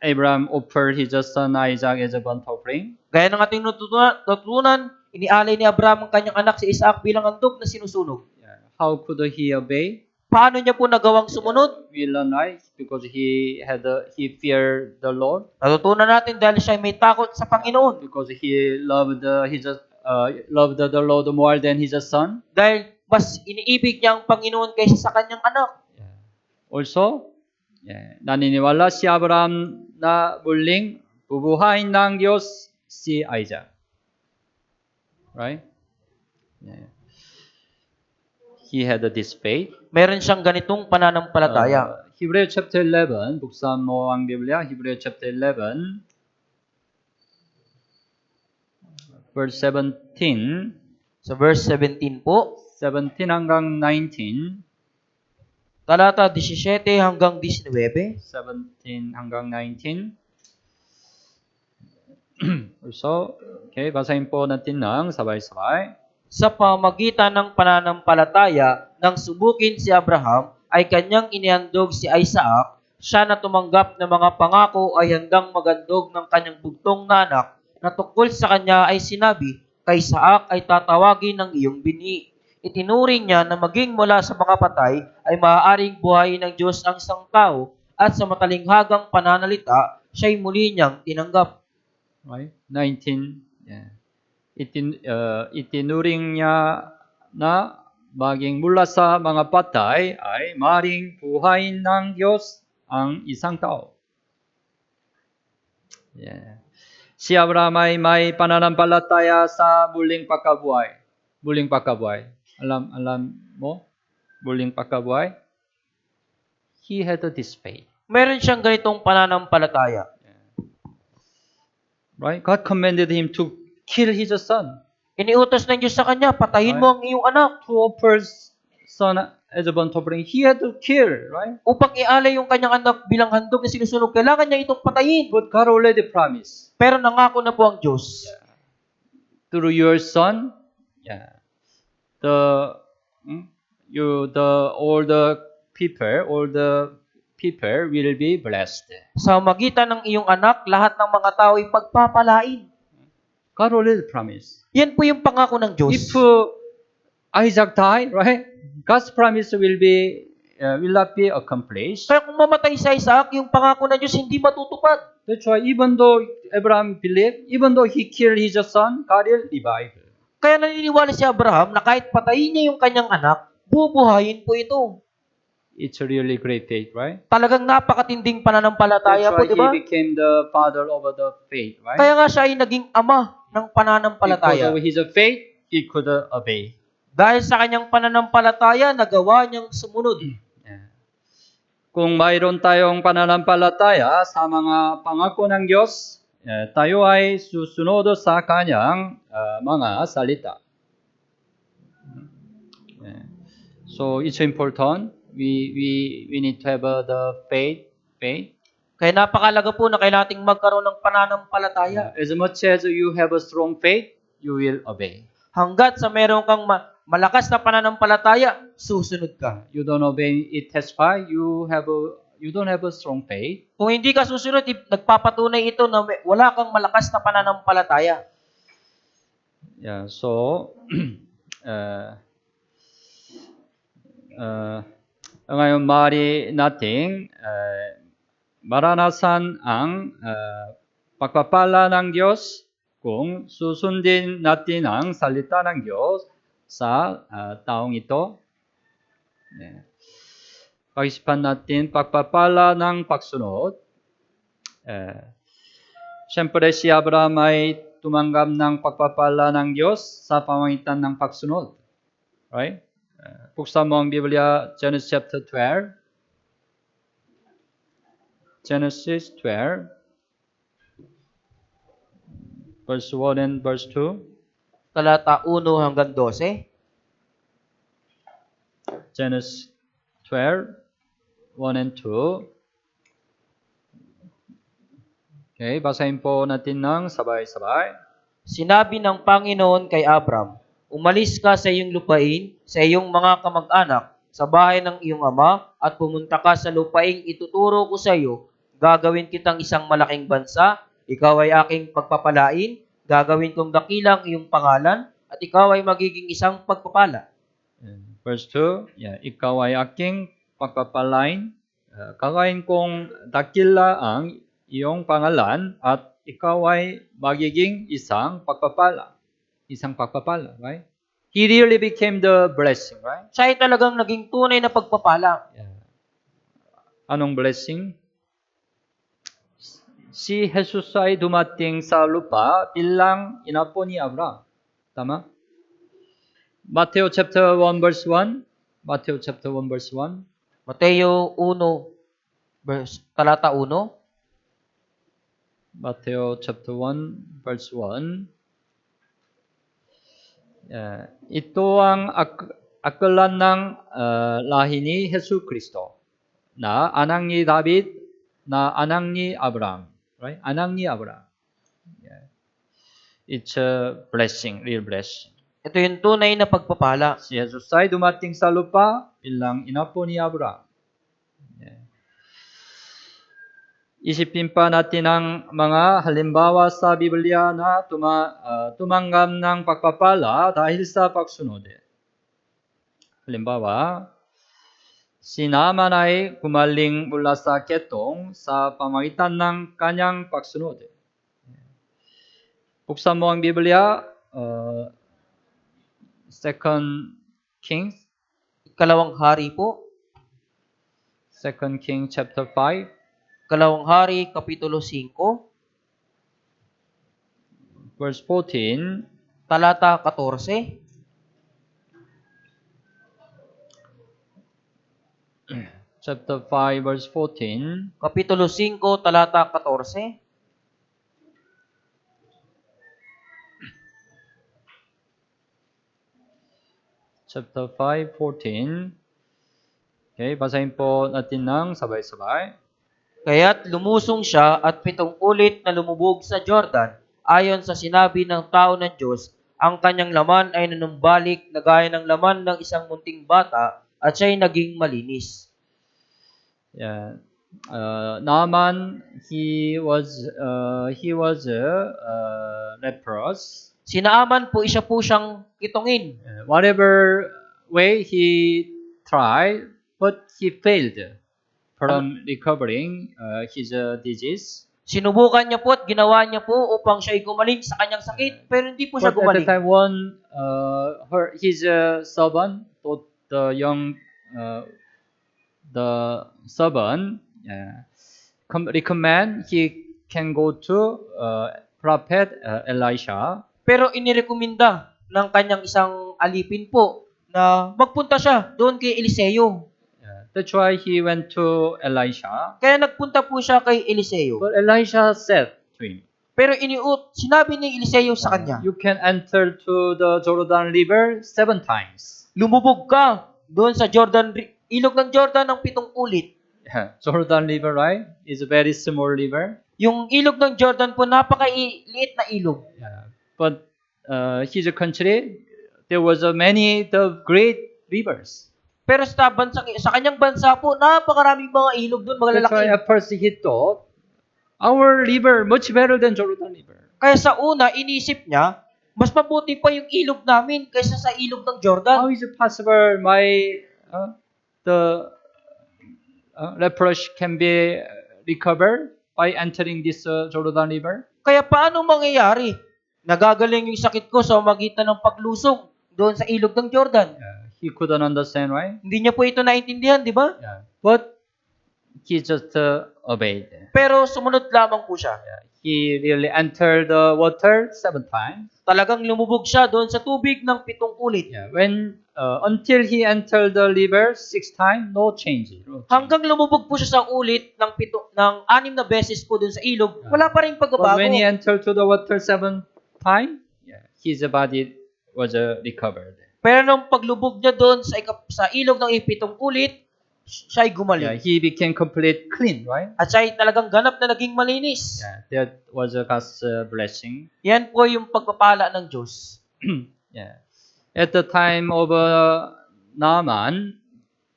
Abraham offered his son Isaac as a burnt offering. Gaya ng ating natutunan, inialay ni Abraham ang kanyang anak si Isaac bilang handog na sinusunog. How could he obey? Paano niya po nagawang sumunod? We learn, right, because he feared the Lord. Natutunan natin dahil siya may takot sa Panginoon. Because he loved the Lord more than his son. Dahil mas iniibig niya ang Panginoon kaysa sa kanyang anak. Also, naniniwala si Abraham na muling bubuhayin ng Diyos si Isaac. Right? He had this faith. Meron siyang ganitong pananampalataya. Hebrew chapter 11, buksan mo ang Biblia, Hebrew chapter 11, verse 17. Sa verse 17 po, 17 hanggang 19. talata 17 hanggang 19. 17 hanggang 19. So, okay, basahin po natin ng sabay-sabay. Sa pamagitan ng pananampalataya nang subukin si Abraham, ay kanyang inihandog si Isaac, siya na tumanggap ng mga pangako ay handang magandog ng kanyang bugtong na anak, na tungkol sa kanya ay sinabi, kay Isaac ay tatawagin ng iyong bini. Itinuring niya na maging mula sa mga patay ay maaaring buhayin ng Diyos ang isang tao, at sa matalinghagang pananalita, siya'y muli niyang tinanggap. Right? 19. Yeah. Itinuring niya na maging mula sa mga patay ay maaaring buhayin ng Diyos ang isang tao. Yeah. Si Abraham ay may pananampalataya sa muling pagkabuhay. Muling pagkabuhay. Alam mo? Muling pagkabuhay. He had this faith. Meron siyang ganitong pananampalataya. Right? God commanded him to kill his son. Iniutos ng Diyos sa kanya, patayin mo ang iyong anak. To offer son as a burnt offering, he had to kill, right? Upang ialay yung kanyang anak bilang handog na sinusunog, kailangan niya itong patayin. But God already promised. Pero nangako na po ang Diyos. Through your son, all the people will be blessed. Sa magitan ng iyong anak, lahat ng mga tao ay pagpapalain. God already promised. Yan po yung pangako ng Diyos. If Isaac died, right? God's promise will not be accomplished. Kaya kung mamatay si Isaac, yung pangako ng Diyos hindi matutupad. That's why even though Abraham believed, even though he killed his son, God will revive. Kaya naniniwala si Abraham na kahit patayin niya yung kanyang anak, bubuhayin po ito. It's a really great faith, right? Talagang napakatinding pananampalataya That's po, why di ba? he became the father of the faith, right? Kaya nga siya ay naging ama ng pananampalataya. Because of his faith, he could obey. Dahil sa kanyang pananampalataya, nagawa niyang sumunod. Kung mayroon tayong pananampalataya sa mga pangako ng Diyos, tayo ay susunod sa kanyang mga salita. So it's important. We need to have the faith. Kaya napakalaga po na kailangan nating magkaroon ng pananampalataya. As much as you have a strong faith, you will obey. Hanggat sa meron kang malakas na pananampalataya, susunod ka. You don't obey, it testifies you don't have a strong faith. Kung hindi ka susunod, nagpapatunay ito na wala kang malakas na pananampalataya. Yeah, so ngayon 말이 natin maranasan ang pagpapala ng Diyos kung susundin natin ang salita ng Diyos sa taong ito. Pag-isipan natin pagpapala ng pagsunod. Siyempre si Abraham ay tumanggap ng pagpapala ng Diyos sa pamamagitan ng pagsunod. Right? Buksan mo ang Biblia, Genesis chapter 12. Genesis 12, verse 1 and verse 2. talata 1 hanggang 12. Genesis 12, 1 and 2. Okay, basahin po natin ng sabay-sabay. Sinabi ng Panginoon kay Abram, umalis ka sa iyong lupain, sa iyong mga kamag-anak, sa bahay ng iyong ama, at pumunta ka sa lupaing ituturo ko sa iyo. Gagawin kitang isang malaking bansa, ikaw ay aking pagpapalain, gagawin kong dakilang iyong pangalan, at ikaw ay magiging isang pagpapala. Verse 2, ikaw ay aking pagpapalain, gagawin kong dakila ang iyong pangalan, at ikaw ay magiging isang pagpapala. Isang pagpapala, right? He really became the blessing, right? Siya ay talagang naging tunay na pagpapala. Anong blessing? Si Jesus ay dumating sa lupa bilang inapo ni Abraham. Tama? Matthew chapter 1 verse 1. Matthew chapter 1 verse 1. Mateo 1, talata 1. Matthew chapter 1 verse 1. Ito ang aklan ng lahi ni Yesu Kristo na anak ni David, na anak ni Abraham. Right? Anak ni Abraham. It's a blessing, real blessing. Ito yung tunay na pagpapala. Si Jesus ay dumating sa lupa bilang inapo ni Abraham. Isipin pa natin ang mga halimbawa sa Biblia na tumanggap ng pagpapala dahil sa pagsunod. Halimbawa, si Naaman ay gumaling mula sa ketong sa pamagitan ng kanyang pagsunod. Buksan mo ang Biblia, 2 Kings. Ikalawang hari po. 2 Kings chapter 5. Ikalawang hari, kapitulo 5. Verse 14. Talata 14. Chapter 5, verse 14. Kapitulo 5, talata 14. Chapter 5, 14. Okay, basahin po natin ng sabay-sabay. Kaya't lumusong siya at 7 ulit na lumubog sa Jordan. Ayon sa sinabi ng tao ng Diyos, ang kanyang laman ay nanumbalik na gaya ng laman ng isang munting bata at siya'y naging malinis. Naaman, he was leprous. Si Naaman po, isa po siyang kitungin. Whatever way he tried, but he failed from recovering his disease. Sinubukan niya po at ginawa niya po upang siya'y gumaling sa kanyang sakit, pero hindi po siya But at the gumaling. time, his servant told the servant recommend he can go to prophet Elisha. Pero inirekomenda ng kanyang isang alipin po na magpunta siya doon kay Eliseo. That's why he went to Elisha. Kaya nagpunta po siya kay Eliseo. But Elisha said to him, Pero sinabi ni Eliseo sa kanya, you can enter to the Jordan River 7 times. lumubog ka doon sa ilog ng Jordan ng 7 ulit. Jordan River, right? Is a very small river. Yung ilog ng Jordan po, napakaliit na ilog. But his country, there was many the great rivers. Pero sa kanyang bansa po, napakaraming mga ilog doon, mga That's why lalaki. at first he thought, our river much better than Jordan River. Kaya sa una, inisip niya, mas mabuti pa yung ilog namin kaysa sa ilog ng Jordan. How is it possible the leprosy can be recovered by entering this Jordan River? Kaya paano mangyayari? Nagagaling yung sakit ko sa magitan ng paglusong doon sa ilog ng Jordan. He couldn't understand, right? Hindi niya po ito naintindihan, di ba? But he just obeyed. Pero sumunod lamang po siya. He really entered the water 7 times. Talagang lumubog siya doon sa tubig ng 7 ulit. When until he entered the river 6 times, no change. Hanggang lumubog po siya sa ulit ng 6 na beses po doon sa ilog, wala pa rin But pagbabago. when he entered to the water 7 times, his body was recovered. Pero nung paglubog niya doon sa ilog ng ipitong kulit, siya'y Yeah, gumaling. he became complete clean, right? At siya'y talagang ganap na naging malinis. Yeah, that was God's blessing. Yan po yung pagpapala ng Diyos. Yeah. At the time of Naaman,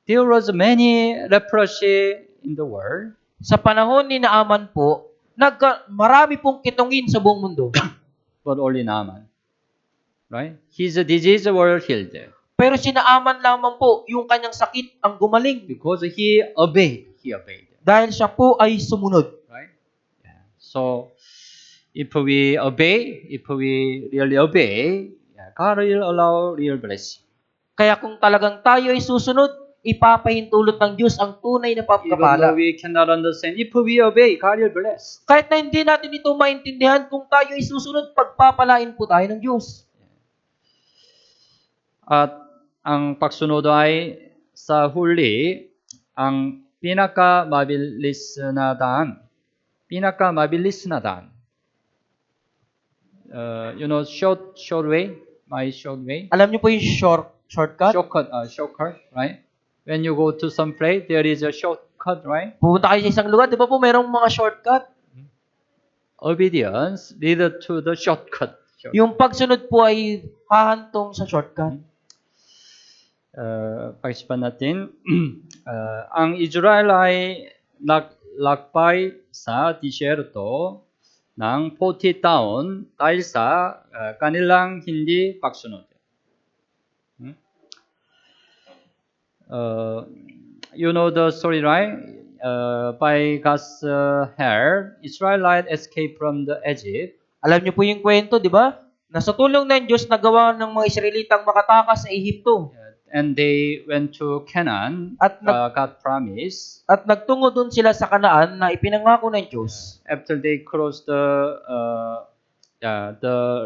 there was many leprosy in the world. Sa panahon ni Naaman po, marami pong kitungin sa buong mundo. But only Naaman, right? His disease were healed Pero si Naaman lamang po, yung kanyang sakit ang gumaling. because he obeyed. He obeyed, Dahil siya po ay sumunod. right? Yeah. So, if we obey, if we really obey, yeah, God will allow real blessing. Kaya kung talagang tayo ay susunod, ipapahintulot ng Diyos ang tunay na Even though pagkapala. we cannot understand, if we obey, God will bless. Kahit na hindi natin ito maintindihan, kung tayo ay susunod, pagpapalain po tayo ng Diyos. At ang pagsunod ay sa huli, ang pinakamabilis na daan. Pinakamabilis na daan. Short way, my short way. Alam niyo po yung shortcut? Shortcut, right? When you go to some place, there is a shortcut, right? Pupunta kayo sa isang lugar, di ba po merong mga shortcut? Obedience lead to the shortcut. Yung pagsunod po ay hahantong sa shortcut. Pag-isipan natin, ang Israel ay lakbay sa disyerto ng 40 taon dahil sa kanilang hindi pagsunod. You know the story, right? By God's help, Israelite escaped from the Egypt. Alam niyo po yung kwento, di ba? Na sa tulong ng Diyos, nagawa ng mga Israelitang makatakas sa Ehipto. And they went to Canaan, At God promised. At nagtungo doon sila sa Kanaan na ipinangako ng Diyos. After they crossed the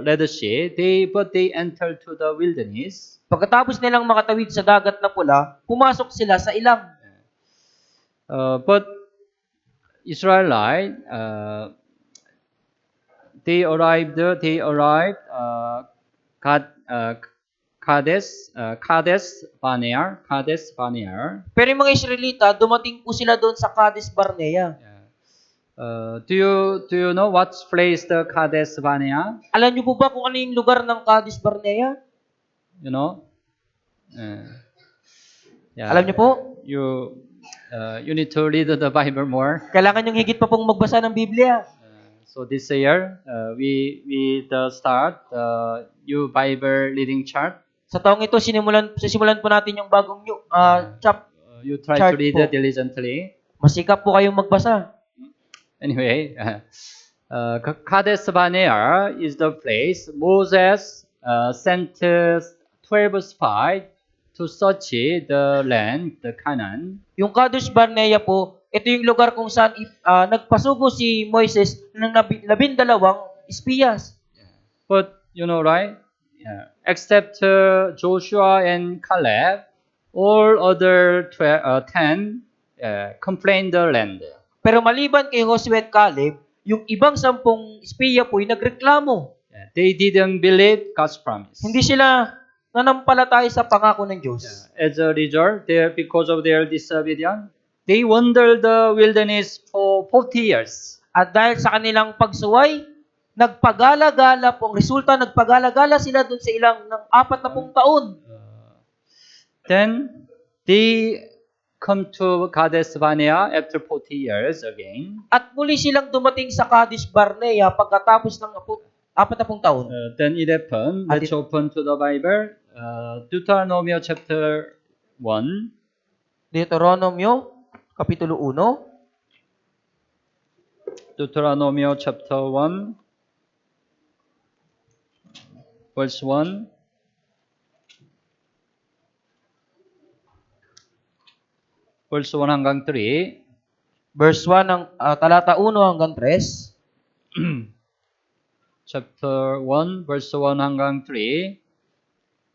Red Sea, but they entered to the wilderness. Pagkatapos nilang makatawid sa dagat na pula, pumasok sila sa ilang. But Israelite, they arrived Kadesh Barnea. Pero yung mga Israelita, dumating po sila doon sa Kadesh Barnea. Do you know what's place the Kadesh Barnea? Alam niyo po ba kung ano yung lugar ng Kadesh Barnea? You know? Alam niyo po? You need to read the Bible more. Kailangan yung higit pa pong magbasa ng Biblia. So this year, we start new Bible reading chart. Sa taong ito, sisimulan po natin yung bagong You try chart to read po. diligently. Masikap po kayong magbasa. Anyway, Kadesh Barnea is the place Moses sent 12 spies to search the land, the Canaan. Yung Kadesh Barnea po, ito yung lugar kung saan nagpasugo si Moises ng 12 espiyas. But you know, right? Except Joshua and Caleb, all other 10 complained the land. Pero maliban kay Josue at Caleb, yung ibang 10 espiya po ay nagreklamo. They didn't believe God's promise. Hindi sila nanampalataya sa pangako ng Diyos. As a result, because of their disobedience, they wandered the wilderness for 40 years. At dahil sa kanilang pagsuway, nagpagala-gala po. Ang resulta, nagpagala-gala sila doon sa ilang ng 40 taon. Then, they come to Kadesh Barnea after 40 years again. At muli silang dumating sa Kadesh Barnea pagkatapos ng 40 taon. Then it happened. Let's open to the Bible. Deuteronomy chapter 1. Deuteronomio, Kapitulo 1. Deuteronomy chapter 1. Verse 1. Verse 1 hanggang 3. Verse 1 ng talata 1 hanggang 3. Chapter 1, verse 1 hanggang 3.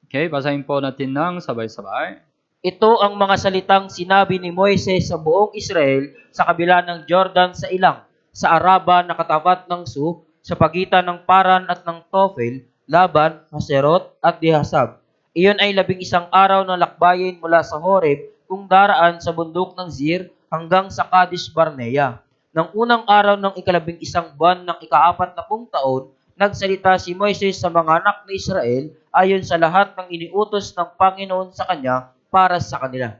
Okay, basahin po natin ng sabay-sabay. Ito ang mga salitang sinabi ni Moises sa buong Israel sa kabila ng Jordan sa ilang, sa Araba na katapat ng Su, sa pagitan ng Paran at ng Tofel, Laban, Haserot, at Dihasab. Iyon ay 11 araw ng lakbayin mula sa Horeb kung daraan sa bundok ng Zir hanggang sa Kadesh Barnea. Nang unang araw ng 11 buwan ng 40 taon, nagsalita si Moises sa mga anak ni Israel ayon sa lahat ng iniutos ng Panginoon sa kanya para sa kanila.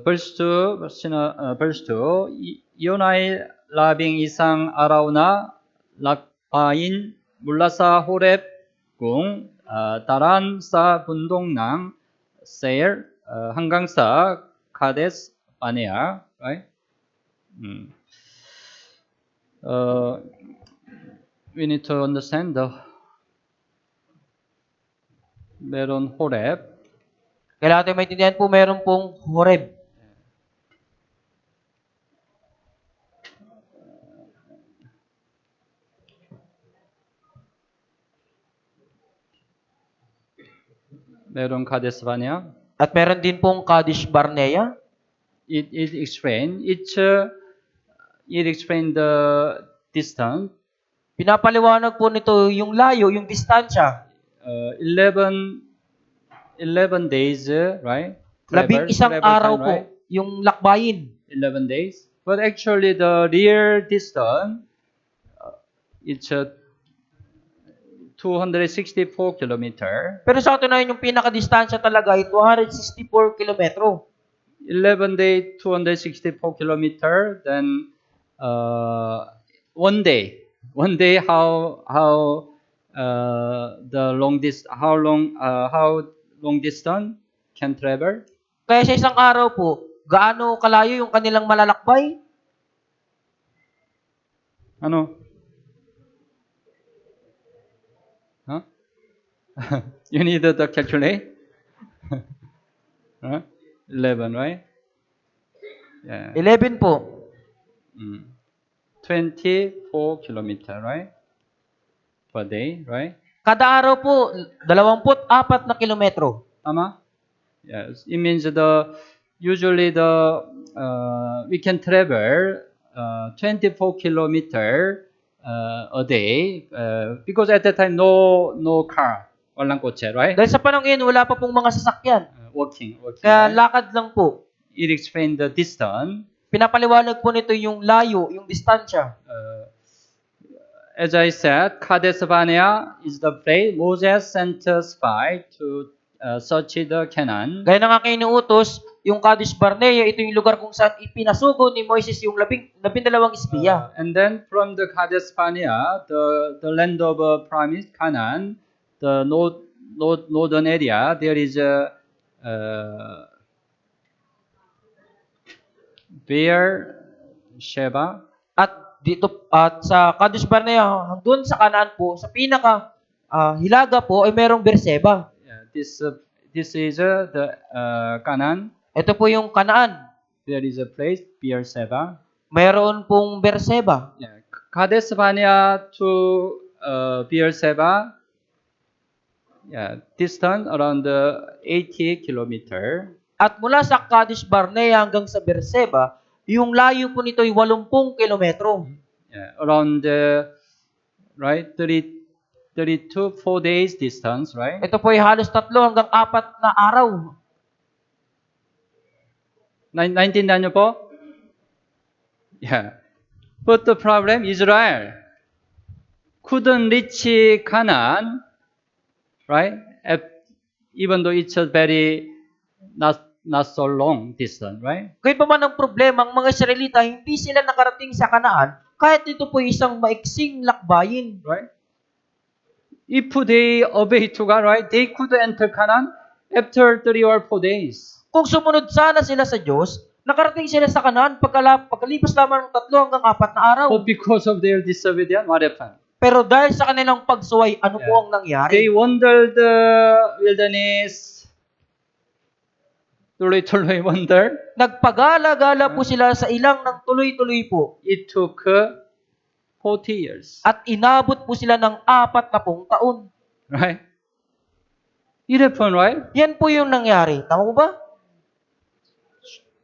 verse 2, 이온 ay 12 araw na lakbayin mula sa Horeb kung daraan sa bundok ng Seir hanggang sa Kadesh Barnea, right? We need to understand the meron Horeb. Kailangan natin maintindihan po, meron pong Horeb. meron Kadesh Barnea. At meron din pong Kadesh Barnea. It explain the distance. Pinapaliwanag po nito yung layo, yung distansya. 11 days, right? 11 araw po, right? yung lakbayin. 11 days. But actually, the real distance, it's 264 kilometer. Pero sa katunayan, yung pinakadistansya talaga ay 264 kilometro. 11 day, 264 kilometer. Then, 1 day. 1 day, how long distance can travel? Kaya sa isang araw po, gaano kalayo yung kanilang malalakbay? Ano? Huh? You need to calculate? Huh? 11, right? Yeah. 11 po. 24 kilometer, right? Per day, right? Kada araw po, 24 na kilometro. Tama? Yes. It means usually we can travel 24 kilometer a day because at that time no car. Walang kotse, right? Dahil sa panahon ngayon, wala pa pong mga sasakyan. Walking. Kaya Right? lakad lang po. It explains the distance. Pinapaliwanag po nito yung layo, yung distansya. As I said, Kadesh Barnea is the place Moses sent a spy to search the Canaan. Gaya ng aking inuutos, yung Kadesh Barnea, ito yung lugar kung saan ipinasugo ni Moises yung 12 espiya. And then from the Kadesh Barnea, the land of promise, Canaan, the northern area, there is a Beersheba. At sa Kadesh Barnea, doon sa Kanaan po, sa pinaka hilaga po ay merong Berseba. Yeah, this is the Canaan. Ito po yung Kanaan. There is a place Beersheba. Mayroon pong Berseba. Yeah, Kadesh Barnea to Beersheba. Yeah, distance around 80 kilometer. At mula sa Kadesh Barnea hanggang sa Berseba, yung layo po nito ay 80 kilometro. Yeah, around right 32 4 days distance, right? Ito po ay halos 3 hanggang 4 na araw. Naintindihan niyo po? Yeah. But the problem, Israel couldn't reach Canaan, right? Even though it's a very not so long distance, right? Kaya pa man ang problema, ang mga Israelita, hindi sila nakarating sa Kanaan, kahit ito po isang maiksing lakbayin. Right? If they obey to God, right, they could enter Canaan after 3 or 4 days. Kung sumunod sana sila sa Diyos, nakarating sila sa Kanaan pagkalipas lamang ng 3 hanggang 4 na araw. But because of their disobedience, what happened? Pero dahil sa kanilang pagsuway, ano po ang nangyari? They wandered the wilderness. Tuloy-tuloy wander. Nagpagala-gala po sila sa ilang ng tuloy-tuloy po. It took 40 years. At inabot po sila ng 40 taon. Right? It happened, right? Yan po yung nangyari. Tama po ba?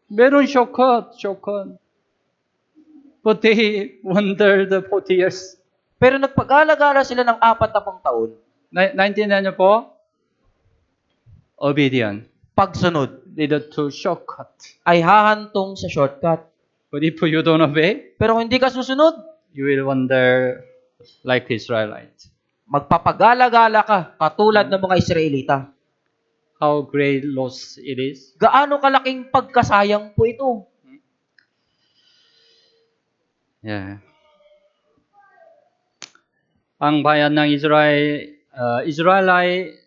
Meron shortcut. But they wandered 40 years. Pero nagpag-alagala sila ng 40 taon. naintindihan niyo po? Obedient. Pagsunod Lead to shortcut. ay hahantong sa shortcut. But if you don't obey, Pero kung hindi ka susunod, you will wander like Israelites. magpapagala-gala ka katulad ng mga Israelita. How great loss it is. Gaano kalaking pagkasayang po ito? Yeah. Ang bayan ng Israelite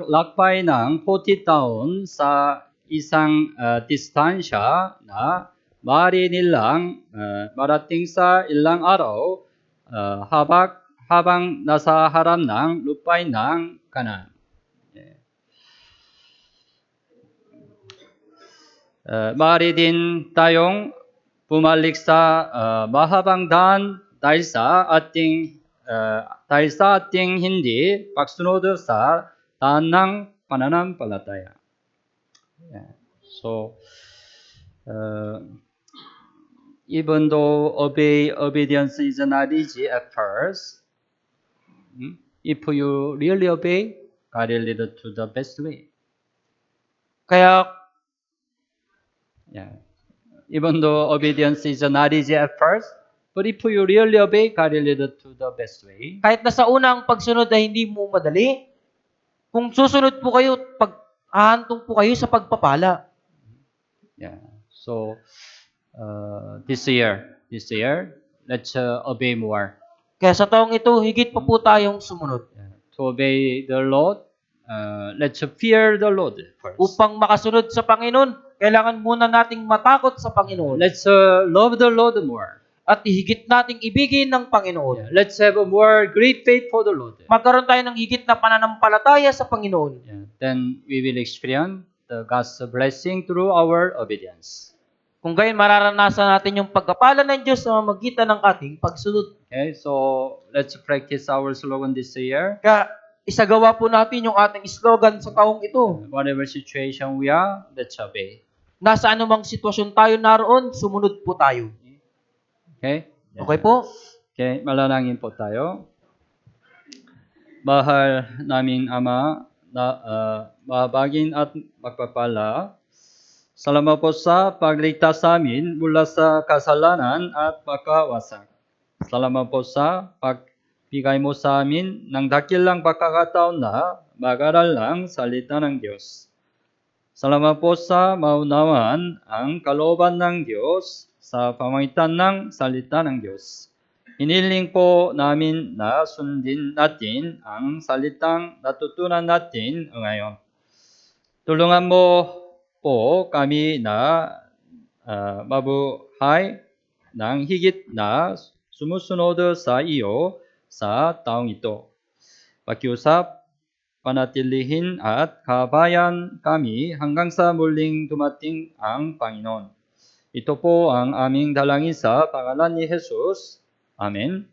lakbay ng 40 taon sa isang distansya na maaari nilang marating sa ilang araw habang nasa harap ng lupain ng Kanaan. Maaari din tayong bumalik sa mahabang daan dahil sa ating hindi pagsunod sa daan ng pananampalataya. Yeah. So, even though obedience is not easy at first, if you really obey, God will lead to the best way. Kaya, Yeah. Even though obedience is not easy at first, but if you really obey, God will lead to the best way. kahit na sa unang pagsunod ay hindi mo madali, kung susunod po kayo, hahantong po kayo sa pagpapala. Yeah. So, this year, let's obey more. Kaya sa taong ito, higit pa po tayong sumunod. Yeah. To obey the Lord, let's fear the Lord first. Upang makasunod sa Panginoon, kailangan muna nating matakot sa Panginoon. Let's love the Lord more. At higit nating ibigin ng Panginoon. Yeah. Let's have a more great faith for the Lord. Magkaroon tayo ng higit na pananampalataya sa Panginoon. Yeah. Then we will experience the God's blessing through our obedience. Kung gayon, mararanasan natin yung pagkapala ng Diyos sa mamagitan ng ating pagsunod. Okay, so let's practice our slogan this year. Kaya isagawa po natin yung ating slogan sa taong ito. Whatever situation we are, let's obey. Nasa anumang sitwasyon tayo naroon, sumunod po tayo. Okay? Okay po? Okay, malalangin po tayo. Mahal naming Ama, mahabagin at magpapala, salamat po sa pagligtas sa amin mula sa kasalanan at pagkawasak. Salamat po sa pagbigay mo sa amin ng dakilang pagkakataon na mag-aral ng salita ng Diyos. Salamat po sa maunawaan ang kalooban ng Diyos sa pamamagitan ng salita ng Diyos. Hiniling po namin na sundin natin ang salitang natutunan natin ngayon. Tulungan mo po kami na mabuhay ng higit na sumusunod sa iyo sa taong ito. Pakiusap, panatilihin at kabayan kami hanggang sa muling dumating ang Panginoon. Ito po ang aming dalangin sa pangalan ni Jesus. Amen.